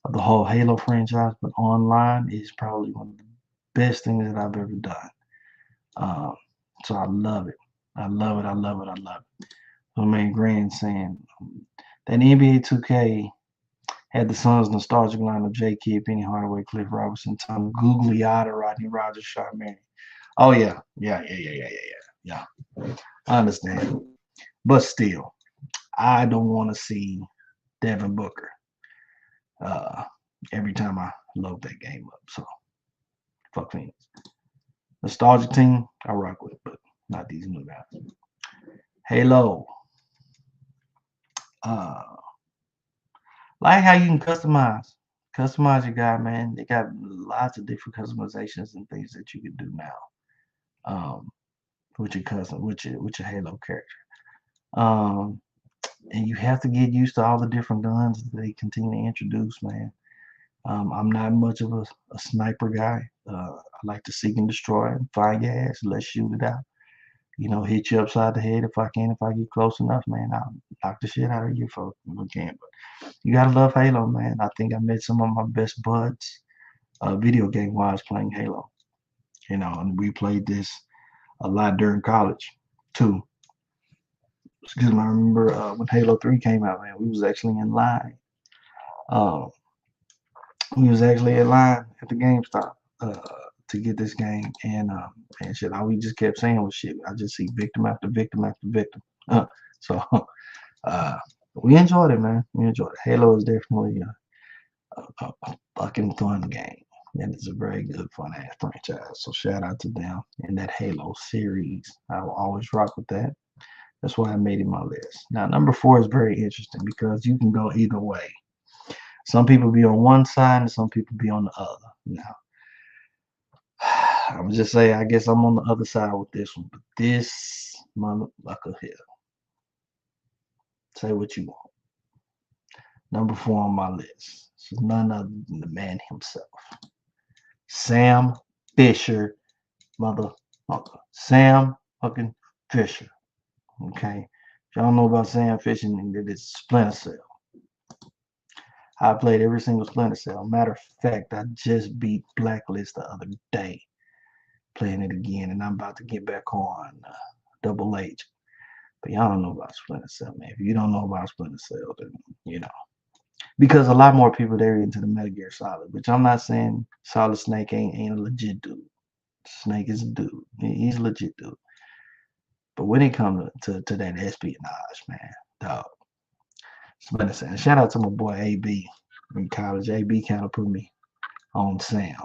of the whole Halo franchise. But online is probably one of the best things that I've ever done. Um, so I love it. I love it. I love it. I love it. So man, Grand saying that NBA 2K had the Suns' nostalgic lineup: J. Kidd, Penny Hardaway, Cliff Robertson, Tom Gugliotta, Rodney Rogers, Sean Marion. Oh yeah. I understand, but still, I don't want to see Devin Booker uh, every time I load that game up. So fuck Phoenix. Nostalgic team, I rock with, but not these new guys. Halo, uh, like how you can customize your guy, man. They got lots of different customizations and things that you can do now. With your with your Halo character. Um, and you have to get used to all the different guns that they continue to introduce, man. I'm not much of a sniper guy. I like to seek and destroy and find your ass. Let's shoot it out. Hit you upside the head if I can. If I get close enough, man, I'll knock the shit out of you if I can. But you gotta love Halo, man. I think I met some of my best buds, video game wise, playing Halo. And we played this a lot during college too. Excuse me. I remember when Halo 3 came out, man. We was actually in line. Um, we was actually in line at the GameStop to get this game, and shit. All we just kept saying was shit. I just see victim after victim after victim. So uh, we enjoyed it, man. We enjoyed it. Halo is definitely a fucking fun game. And it's a very good, fun ass franchise. So shout out to them and that Halo series. I will always rock with that. That's why I made it my list. Now, number 4 is very interesting because you can go either way. Some people be on one side and some people be on the other. Now, I would just say, I guess I'm on the other side with this one. But this motherfucker here, say what you want. Number 4 on my list. So none other than the man himself, Sam Fisher, motherfucker. Sam fucking Fisher. Okay. If y'all know about Sam Fisher, that it's Splinter Cell. I played every single Splinter Cell. Matter of fact, I just beat Blacklist the other day, playing it again, and I'm about to get back on Double H. But y'all don't know about Splinter Cell, man. If you don't know about Splinter Cell, then because a lot more people there into the Metal Gear Solid. Which I'm not saying Solid Snake ain't a legit dude. Snake is a dude. He's a legit dude. But when it comes to that espionage, man, dog. Splinter Cell. Shout out to my boy AB in college. AB kind of put me on Sam.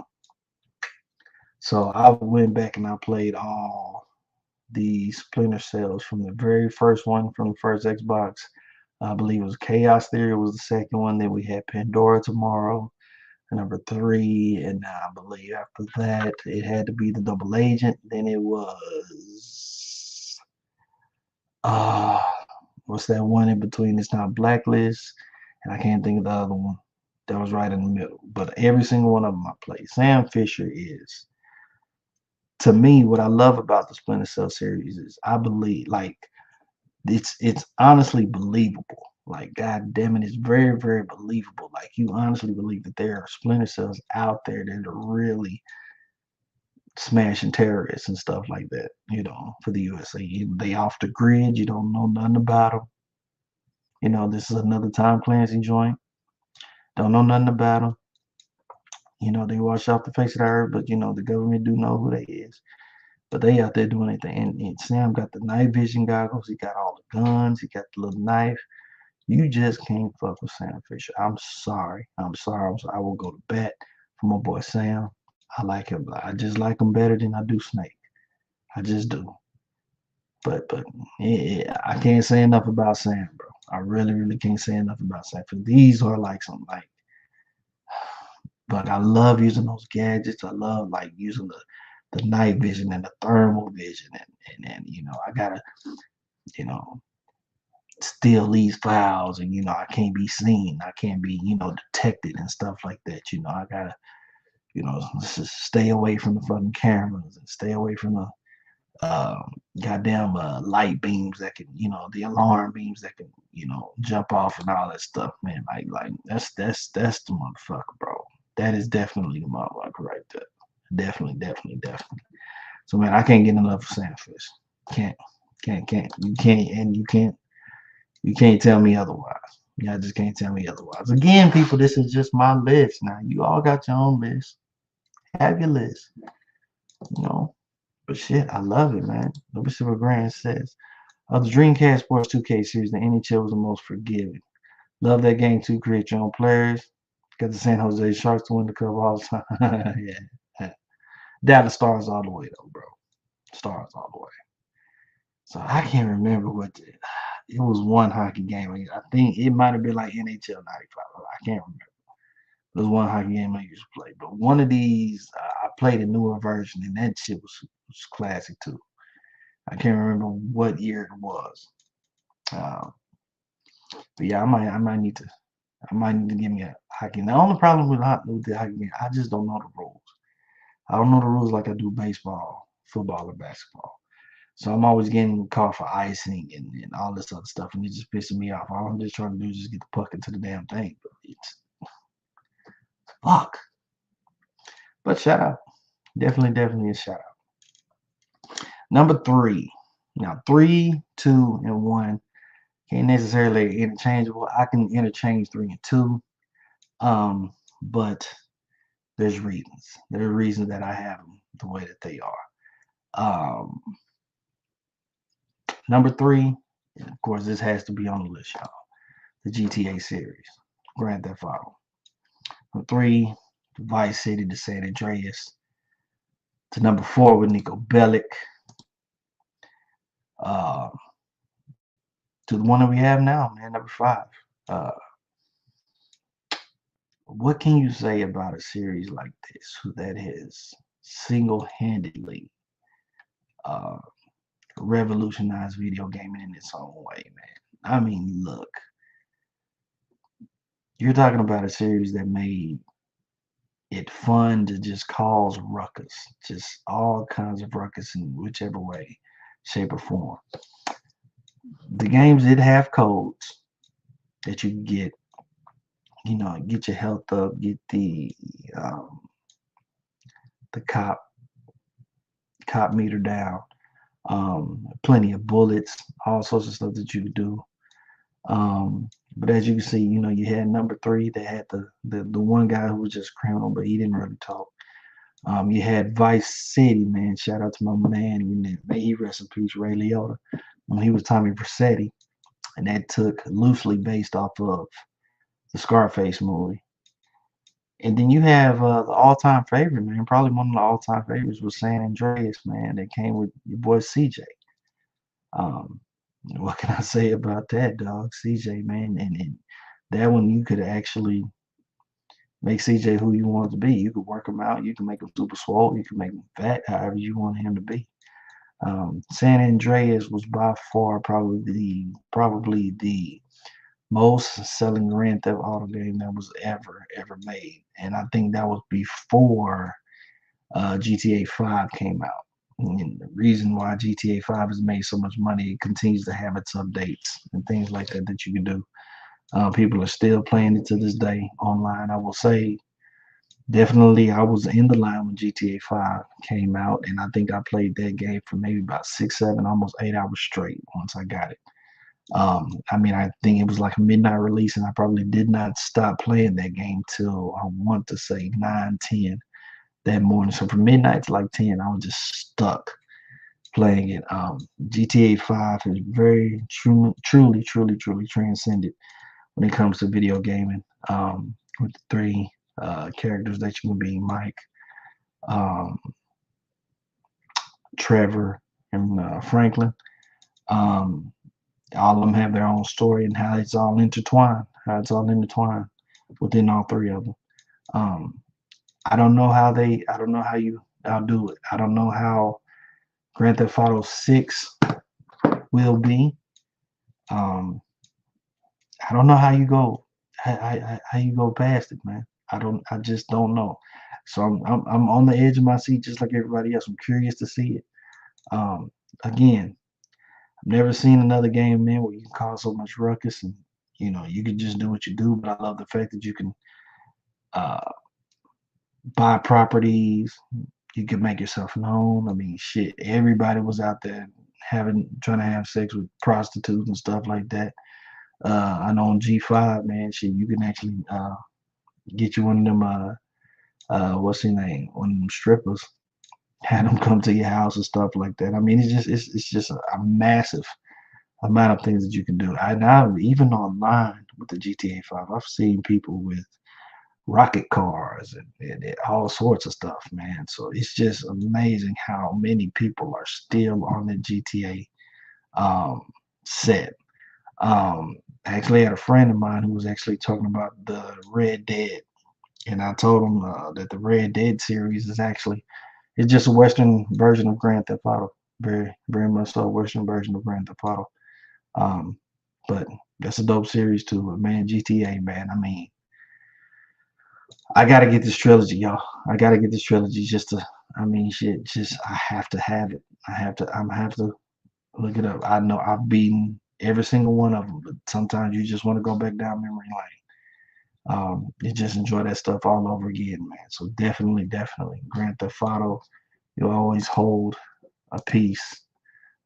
So I went back and I played all the Splinter Cells from the very first one from the first Xbox. I believe it was Chaos Theory was the second one. Then we had Pandora Tomorrow, number 3, and I believe after that it had to be the Double Agent. Then it was What's that one in between? It's not Blacklist, and I can't think of the other one that was right in the middle. But every single one of them I played. Sam Fisher is, to me, what I love about the Splinter Cell series is I believe, like, it's honestly believable. Like, god damn it, it's very, very believable. Like, you honestly believe that there are Splinter Cells out there that are really smashing terrorists and stuff like that, for the USA. They off the grid, you don't know nothing about them. This is another Tom Clancy joint. Don't know nothing about them. They wash off the face of the earth, but the government do know who they is. But they out there doing anything. And Sam got the night vision goggles. He got all the guns. He got the little knife. You just can't fuck with Sam Fisher. I'm sorry. I'm sorry. I will go to bat for my boy Sam. I like him. I just like him better than I do Snake. I just do. But yeah, I can't say enough about Sam, bro. I really, really can't say enough about Sam. For these are like some like, but I love using those gadgets. I love like using the night vision and the thermal vision, and I gotta you know steal these files, and I can't be seen. I can't be detected and stuff like that. I gotta stay away from the fucking cameras and stay away from the goddamn light beams that can, the alarm beams that can, jump off and all that stuff, man. Like that's the motherfucker, bro. That is definitely the motherfucker right there. Definitely, definitely, definitely. So man, I can't get enough of Sandfish. Can't, can't. You can't, and you can't tell me otherwise. Yeah, I just can't tell me otherwise. Again, people, this is just my list. Now you all got your own list. Have your list, you know. But shit, I love it, man. Let me see what Grant says. Of the Dreamcast Sports 2K series, the NHL was the most forgiving. Love that game too. Create your own players. Got the San Jose Sharks to win the cup all the time. Yeah. Dallas Stars all the way though, bro. Stars all the way. So I can't remember it was one hockey game. I think it might have been like NHL '95. I can't remember. It was one hockey game I used to play. But one of these, I played a newer version, and that shit was classic too. I can't remember what year it was. Uh, but yeah, I might need to give me a hockey. The only problem with the hockey game, I just don't know the rules. I don't know the rules like I do baseball, football, or basketball. So I'm always getting called for icing and all this other stuff, and it just pissing me off. All I'm just trying to do is just get the puck into the damn thing. But it's fuck. But shout out. Definitely, definitely a shout out. Number three. Now, three, two, and one can't necessarily interchangeable. I can interchange three and two. But there's reasons. There are reasons that I have them the way that they are. Um, Number three, and of course, this has to be on the list, y'all. The GTA series, Grand Theft Auto. Number three, Vice City to San Andreas. To number four with Nico Bellic. Uh, to the one that we have now, man, number five. Uh, what can you say about a series like this that has single-handedly uh, revolutionized video gaming in its own way, man? I mean, look, you're talking about a series that made it fun to just cause ruckus, just all kinds of ruckus in whichever way, shape, or form. The games did have codes that you could get, get your health up, get um, the cop meter down, plenty of bullets, all sorts of stuff that you could do. But as you can see, you had number three that had the one guy who was just criminal, but he didn't really talk. You had Vice City, man. Shout out to my man. May he rest in peace, Ray Liotta. When he was Tommy Vercetti, and that took loosely based off of the Scarface movie. And then you have the all-time favorite, man. Probably one of the all-time favorites was San Andreas, man. That came with your boy CJ. Um, what can I say about that, dog? CJ, man, and that one you could actually make CJ who you want to be. You could work him out. You can make him super swole. You can make him fat, however you want him to be. San Andreas was by far probably the most selling Grand Theft Auto game that was ever made, and I think that was before GTA 5 came out. And the reason why GTA 5 has made so much money, it continues to have its updates and things like that that you can do. People are still playing it to this day online. I will say, definitely, I was in the line when GTA 5 came out, and I think I played that game for maybe about 6, 7, almost 8 hours straight once I got it. I mean, I think it was like a midnight release, and I probably did not stop playing that game till I want to say 9, 10 that morning. So from midnight to like 10, I was just stuck playing it. GTA 5 is very truly transcended when it comes to video gaming. With the three characters that you can be, Mike, um, Trevor, and Franklin. Um, all of them have their own story and how it's all intertwined. How it's all intertwined within all three of them. Um, I don't know how they. I don't know how you outdo it. I don't know how Grand Theft Auto 6 will be. Um, I don't know how you go. How you go past it, man. I don't. I just don't know. So I'm on the edge of my seat just like everybody else. I'm curious to see it. Um, Again, I've never seen another game, man, where you can cause so much ruckus and you can just do what you do. But I love the fact that you can uh, buy properties. You can make yourself known. I mean, shit, everybody was out there trying to have sex with prostitutes and stuff like that. I know on G5, man, shit, you can actually get you one of them. What's his name? One of them strippers. Had them come to your house and stuff like that. I mean, it's just a massive amount of things that you can do. I now even online with the GTA 5, I've seen people with rocket cars and all sorts of stuff, man. So it's just amazing how many people are still on the GTA set. I actually had a friend of mine who was actually talking about the Red Dead, and I told him that the Red Dead series is actually it's just a Western version of Grand Theft Auto, very much so a Western version of Grand Theft Auto. Um, but that's a dope series too. But man, GTA, man, I mean, I gotta get this trilogy, y'all. I gotta get this trilogy just to. I mean, shit. Just I have to have it. I have to look it up. I know I've beaten every single one of them, but sometimes you just want to go back down memory lane. You just enjoy that stuff all over again, man. So definitely, Grand Theft Auto. You'll always hold a piece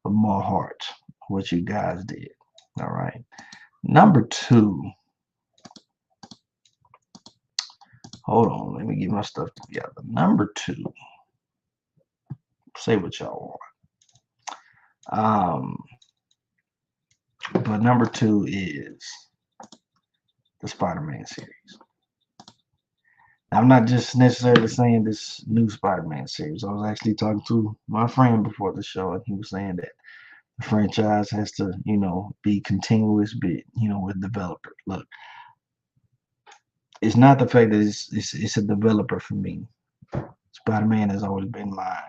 of my heart. What you guys did. All right. Number two. Hold on. Let me get my stuff together. Number two. Say what y'all want. But number two is the Spider-Man series. I'm not just necessarily saying this new Spider-Man series. I was actually talking to my friend before the show, and he was saying that the franchise has to, be continuous, bit, with developer. Look, it's not the fact that it's a developer for me. Spider-Man has always been my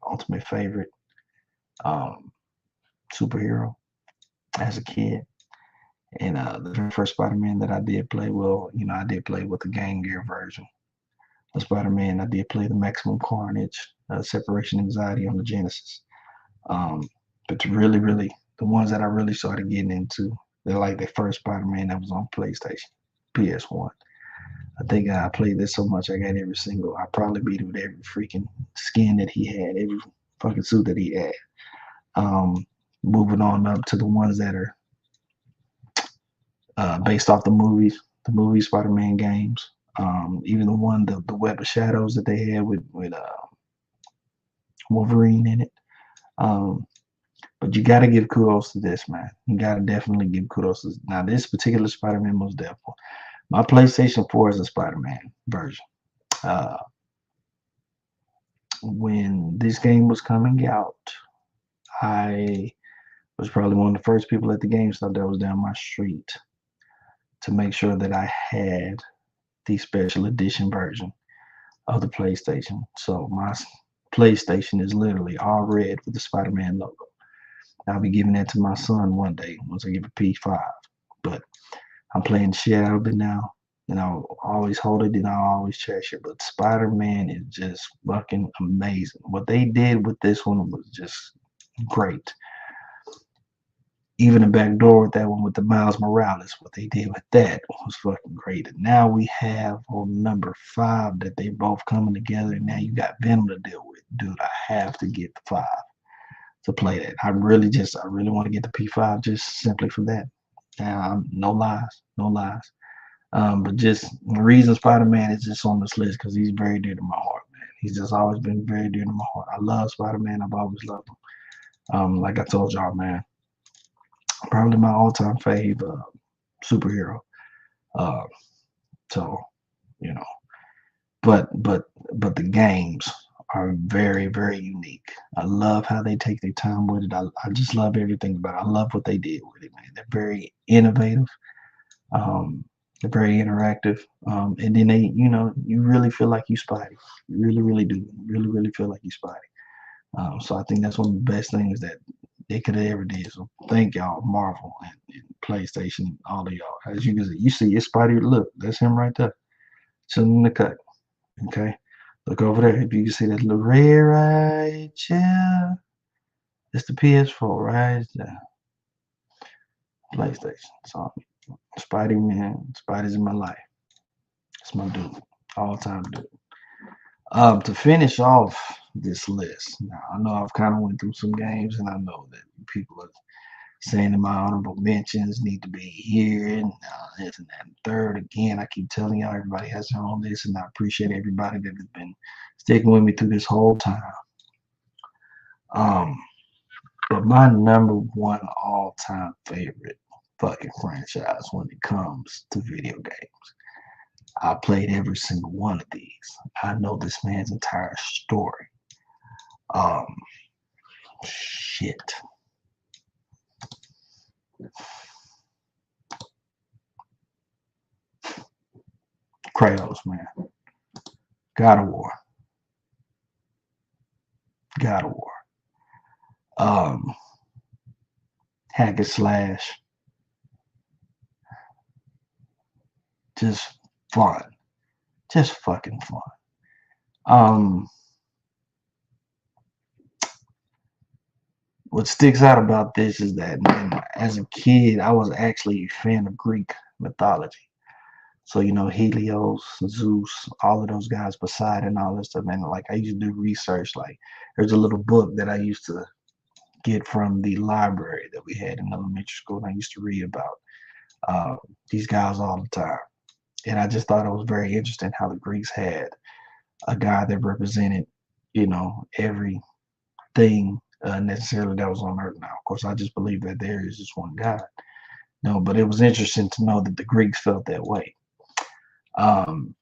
ultimate favorite um, superhero as a kid. And the very first Spider-Man that I did play, well, I did play with the Game Gear version of Spider-Man. I did play the Maximum Carnage, Separation Anxiety on the Genesis. Um, but really, the ones that I really started getting into, they're like the first Spider-Man that was on PlayStation, PS1. I think I played this so much I got every single. I probably beat it with every freaking skin that he had, every fucking suit that he had. Um, Moving on up to the ones that are based off the movie Spider-Man games. Even the Web of Shadows that they had with Wolverine in it. Um, but you got to give kudos to this, man. You got to definitely give kudos to this. Now this particular Spider-Man most definitely. My PlayStation 4 is a Spider-Man version. Uh, when this game was coming out, I was probably one of the first people at the GameStop that was down my street to make sure that I had the special edition version of the PlayStation. So my PlayStation is literally all red with the Spider-Man logo. I'll be giving that to my son one day once I give a P5. But I'm playing shit out of it now. And I'll always hold it and I'll always cherish it. But Spider-Man is just fucking amazing. What they did with this one was just great. Even the back door with that one with the Miles Morales, what they did with that was fucking great. And now we have on number 5 that they both coming together. And now you got Venom to deal with. Dude, I have to get the 5 to play that. I really want to get the P5 just simply for that. No lies, no lies. But just the reason Spider-Man is just on this list because he's very dear to my heart, man. He's just always been very dear to my heart. I love Spider-Man. I've always loved him. Like I told y'all, man, probably my all-time fave superhero. Uh, so you know, but but but the games are very very unique. I love how they take their time with it. I just love everything about it. I love what they did with it, man. They're very innovative. Um, they're very interactive. And then you really feel like you Spidey. You really, really do. You really, really feel like you Spidey. So I think that's one of the best things that they could have ever did. So thank y'all, Marvel and PlayStation, all of y'all. As you can see, it's Spidey. Look, that's him right there, chilling in the cut. Okay, look over there. If you can see that little red right there, it's the PS4 right there. PlayStation. So Spidey, man, Spidey's in my life. It's my dude, all time dude. To finish off this list, now I know I've kind of went through some games, and I know that people are saying that my honorable mentions need to be here and this and that and third. Again, I keep telling y'all, everybody has their own list, and I appreciate everybody that has been sticking with me through this whole time. Um, but my number one all-time favorite fucking franchise when it comes to video games, I played every single one of these. I know this man's entire story. Um, shit. Kratos, man. God of War. God of War. Um, hack and slash. Just fun. Just fucking fun. Um, what sticks out about this is that, man, as a kid, I was actually a fan of Greek mythology. So, Helios, Zeus, all of those guys, Poseidon, all this stuff. And like I used to do research. Like there's a little book that I used to get from the library that we had in elementary school. And I used to read about uh, these guys all the time. And I just thought it was very interesting how the Greeks had a guy that represented, everything necessarily that was on earth. Now, of course, I just believe that there is just one God. No, but it was interesting to know that the Greeks felt that way. Um,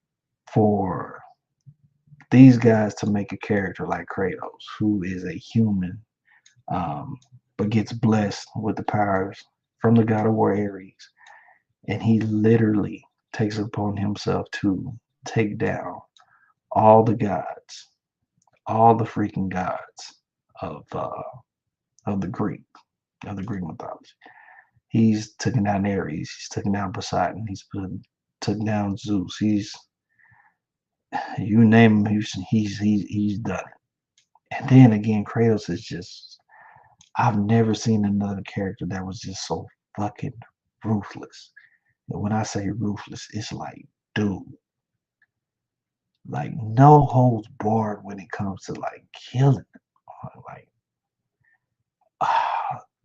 for these guys to make a character like Kratos, who is a human, but gets blessed with the powers from the God of War Ares, and he literally takes it upon himself to take down all the gods, all the freaking gods of uh, of the Greek mythology. He's taken down Ares. He's taken down Poseidon. Taken down Zeus. You name him. He's done it. And then again, Kratos is just. I've never seen another character that was just so fucking ruthless. And when I say ruthless, it's like, dude, like no holds barred when it comes to like killing. Like,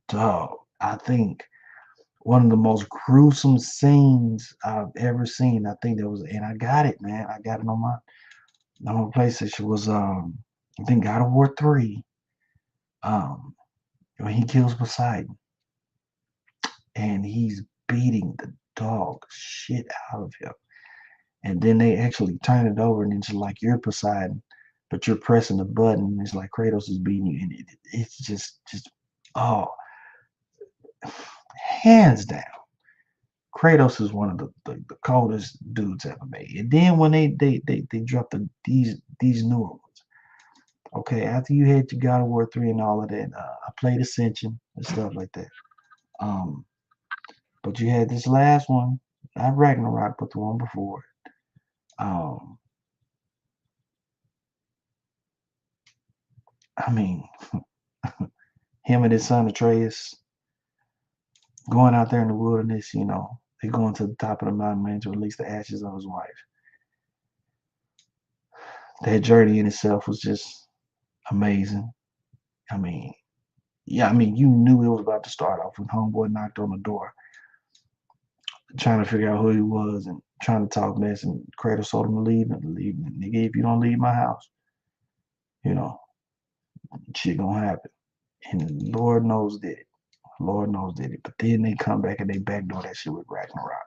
dog. I think one of the most gruesome scenes I've ever seen. I think that was, and I got it, man. I got it on my PlayStation. Was I think God of War 3. Um, when he kills Poseidon and he's beating the dog shit out of him, and then they actually turn it over and it's like you're Poseidon, but you're pressing the button. And it's like Kratos is beating you, and it's just oh, hands down. Kratos is one of the coldest dudes ever made. And then when they dropped these newer ones, Okay, after you had your God of War 3 and all of that, I played Ascension and stuff like that. Um, but you had this last one, not Ragnarok, but the one before it. I mean, him and his son Atreus going out there in the wilderness, they going to the top of the mountain man to release the ashes of his wife. That journey in itself was just amazing. I mean, yeah, I mean, you knew it was about to start off when Homeboy knocked on the door, trying to figure out who he was and trying to talk mess, and Kratos told him to leave and leave. Nigga, if you don't leave my house, you know, shit gonna happen. And Lord knows did it. Lord knows did it. But then they come back and they backdoor that shit with Ragnarok.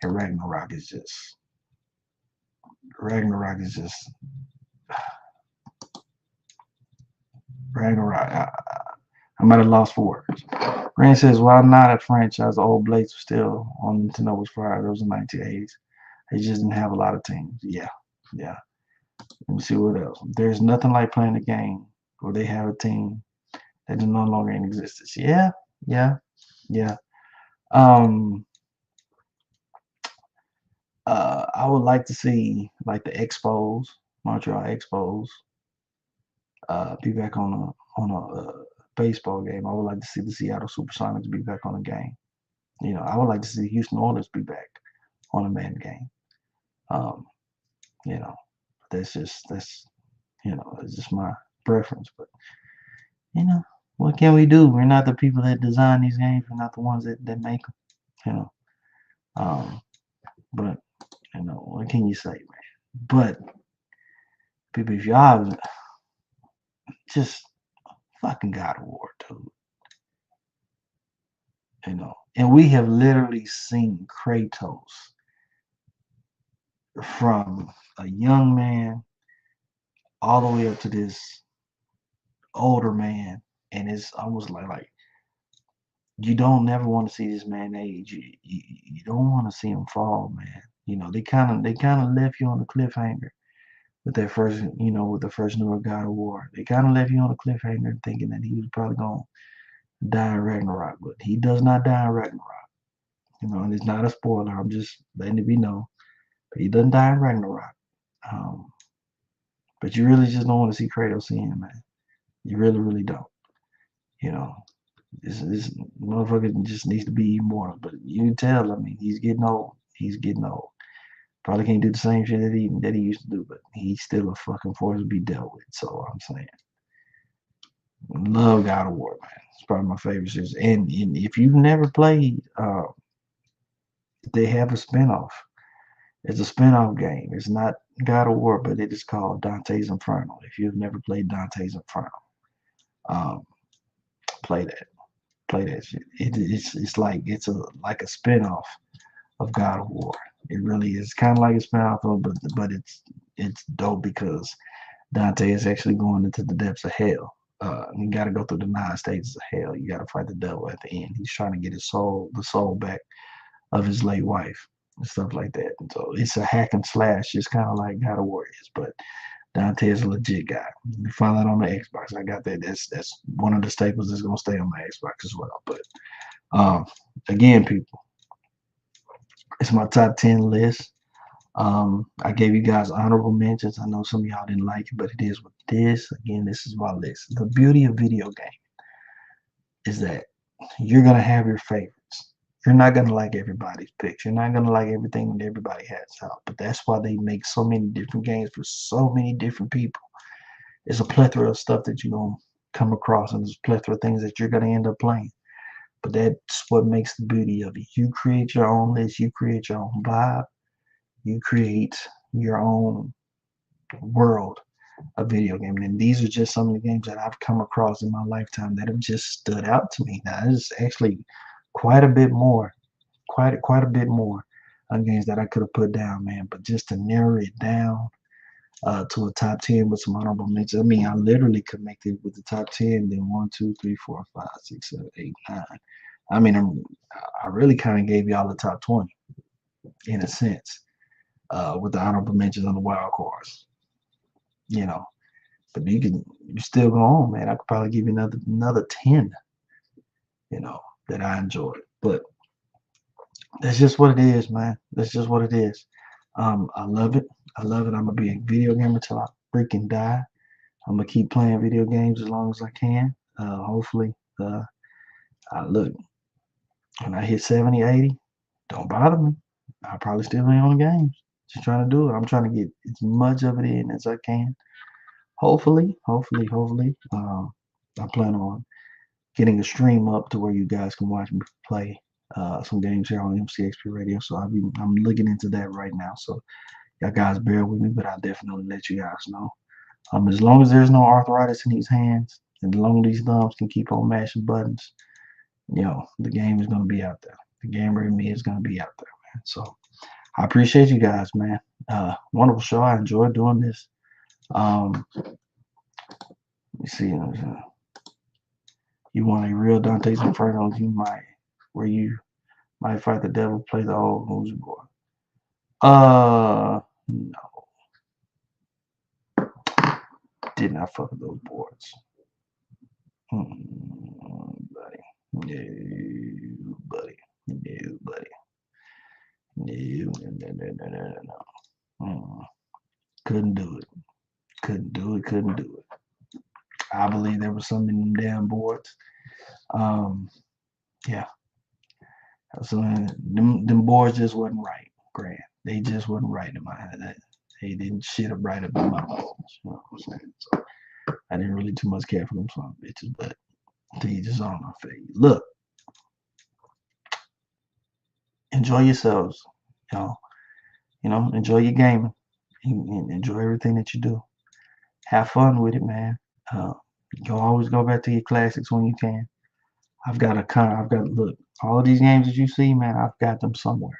And Ragnarok is just Ragnarok. I'm at a loss for words. Rain says, while not a franchise, the old Blades was still on Nintendo was fire. It was in the 1980s. They just didn't have a lot of teams. Yeah, yeah. Let me see what else. There's nothing like playing a game where they have a team that is no longer in existence. Yeah, yeah, yeah. Um, I would like to see like the Expos, Montreal Expos, be back on a baseball game. I would like to see the Seattle Supersonics be back on a game. I would like to see the Houston Oilers be back on a man game. Um, you know, that's it's just my preference. But you know, what can we do? We're not the people that design these games. We're not the ones that make them. You know, um, but what can you say, man? But people, if y'all just fucking God of War, dude. And we have literally seen Kratos from a young man all the way up to this older man, and it's almost like you don't never want to see this man age. You don't want to see him fall, man. They kind of left you on the cliffhanger with that first, with the first newer God of War. They kind of left you on a cliffhanger thinking that he was probably going to die in Ragnarok, but he does not die in Ragnarok. And it's not a spoiler. I'm just letting it be known. But he doesn't die in Ragnarok. Um, but you really just don't want to see Kratos in, man. You really, really don't. You know, this motherfucker just needs to be immortal. But you can tell, I mean, he's getting old. He's getting old. Probably can't do the same shit that he used to do, but he's still a fucking force to be dealt with. So I'm saying, love God of War, man. It's probably my favorite series. And if you've never played, they have a spinoff. It's a spinoff game. It's not God of War, but it is called Dante's Inferno. If you've never played Dante's Inferno, um, play that. Play that shit. It's like a spinoff of God of War. It really is kind of like a spinoff of, but it's dope because Dante is actually going into the depths of hell. You got to go through the 9 stages of hell. You got to fight the devil at the end. He's trying to get the soul back of his late wife and stuff like that. And so it's a hack and slash, just kind of like God of War is. But Dante is a legit guy. You find that on the Xbox. I got that. That's one of the staples that's gonna stay on my Xbox as well. But um, again, people, it's my top 10 list. I gave you guys honorable mentions. I know some of y'all didn't like it, but it is what it is. Again, this is my list. The beauty of video game is that you're gonna have your favorites. You're not gonna like everybody's picks. You're not gonna like everything that everybody has out. But that's why they make so many different games for so many different people. It's a plethora of stuff that you're gonna come across, and there's a plethora of things that you're gonna end up playing. But that's what makes the beauty of it. You create your own list. You create your own vibe. You create your own world of video game. And these are just some of the games that I've come across in my lifetime that have just stood out to me. Now, there's actually quite a bit more, quite a bit more games that I could have put down, man. But just to narrow it down to a top 10 with some honorable mentions. I mean, I literally connected with the top 10, then 1, 2, 3, 4, 5, 6, 7, 8, 9. I mean, I really kind of gave y'all the top 20 in a sense with the honorable mentions on the wild cards, you know. But you still go on, man. I could probably give you another 10, that I enjoyed. But that's just what it is, man. That's just what it is. I love it. I love it. I'm gonna be a video gamer till I freaking die. I'm gonna keep playing video games as long as I can. Hopefully, I look when I hit 70, 80, don't bother me. I'll probably still be on games. Just trying to do it. I'm trying to get as much of it in as I can. Hopefully. I plan on getting a stream up to where you guys can watch me play some games here on MCXP Radio. So I'm looking into that right now. So y'all guys bear with me, but I'll definitely let you guys know. As long as there's no arthritis in these hands, and as long as these thumbs can keep on mashing buttons, the game is gonna be out there. The gamer in me is gonna be out there, man. So I appreciate you guys, man. Wonderful show. I enjoyed doing this. Let me see. You want a real Dante's Inferno? Where you might fight the devil, play the old Who's boy. No, did not fuck with those boards, buddy. No, buddy. No, buddy. No. Couldn't do it. Couldn't do it. Couldn't do it. I believe there was something in them damn boards. Yeah. So them boards just wasn't right, Grant. They just wasn't right in my head. They didn't shit up right up in my balls. You know what I'm saying? So I didn't really too much care for them son bitches, but they just on my face. Look, enjoy yourselves, y'all. Enjoy your gaming. And enjoy everything that you do. Have fun with it, man. Uh, you always go back to your classics when you can. Look, all of these games that you see, man, I've got them somewhere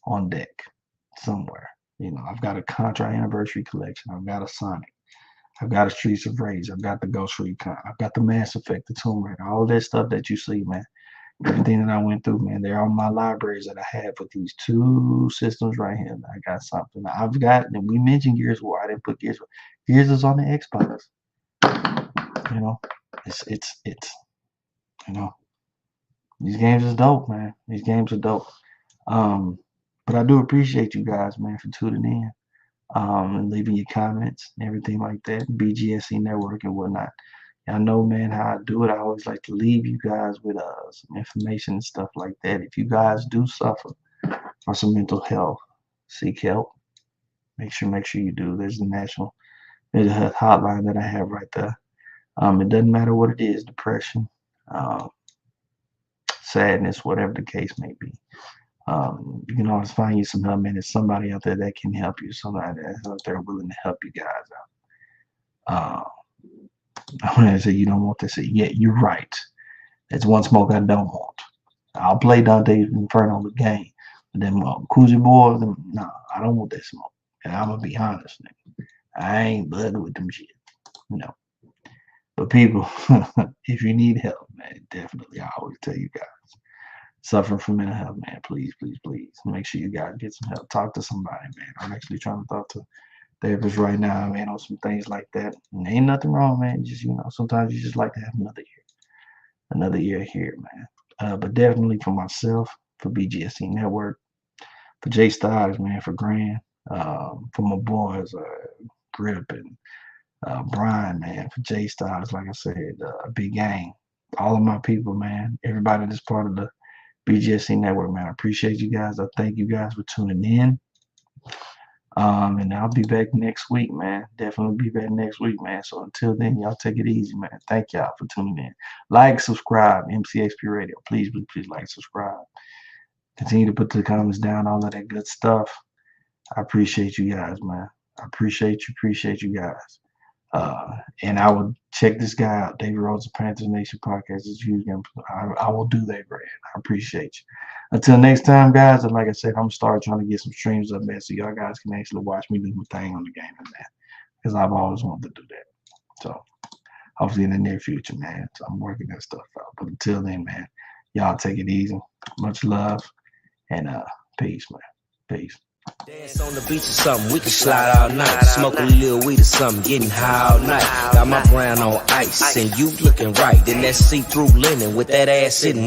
on deck, somewhere. I've got a Contra Anniversary Collection. I've got a Sonic. I've got a Streets of Rage. I've got the Ghost Recon. I've got the Mass Effect, the Tomb Raider, all that stuff that you see, man. Everything that I went through, man, they're on my libraries that I have with these two systems right here. I got something. I've got, and we mentioned Gears of War. I didn't put Gears. Gears is on the Xbox. You know, it's you know, these games is dope, man. These games are dope. But I do appreciate you guys, man, for tuning in, and leaving your comments and everything like that. BGSC Network and whatnot. I know, man, how I do it. I always like to leave you guys with some information and stuff like that. If you guys do suffer from some mental health, seek help. Make sure you do. There's a national mental health hotline that I have right there. It doesn't matter what it is, depression, um, sadness, whatever the case may be. You can always find you some help, man. There's somebody out there that can help you. Somebody that's out there willing to help you guys out. I'm gonna say you don't want this. Yeah, you're right. That's one smoke I don't want. I'll play Dante's Inferno the game, but then Coogee boys, nah, I don't want that smoke. And I'm gonna be honest, nigga. I ain't bugging with them shit. No. But people, if you need help, man, definitely, I always tell you guys, suffering from mental health, man, please, please, please, make sure you guys get some help. Talk to somebody, man. I'm actually trying to talk to therapists right now, man, on some things like that. And ain't nothing wrong, man. Just sometimes you just like to have another year here, man. But definitely for myself, for BGSC Network, for Jay Styles, man, for Grand, for my boys, Grip and Brian, man, for Jay Styles, like I said, Big Gang, all of my people, man, everybody that's part of the BGSC Network, man. I appreciate you guys. I thank you guys for tuning in. And I'll be back next week, man. Definitely be back next week, man. So until then, y'all take it easy, man. Thank y'all for tuning in. Like, subscribe, MCXP Radio. Please, please, please like, subscribe. Continue to put the comments down, all of that good stuff. I appreciate you guys, man. I appreciate you guys. And I will check this guy out, David Rose of Panthers Nation Podcast. I will do that, Brad. I appreciate you. Until next time, guys, and like I said, I'm gonna start trying to get some streams up there so y'all guys can actually watch me do my thing on the game and that. Because I've always wanted to do that. So hopefully in the near future, man. So I'm working that stuff out. But until then, man, y'all take it easy. Much love and peace, man. Peace. Dance on the beach or something, we can slide all night. Smoke a little weed or something, getting high all night. Got my brown on ice, and you looking right in that see-through linen with that ass sitting.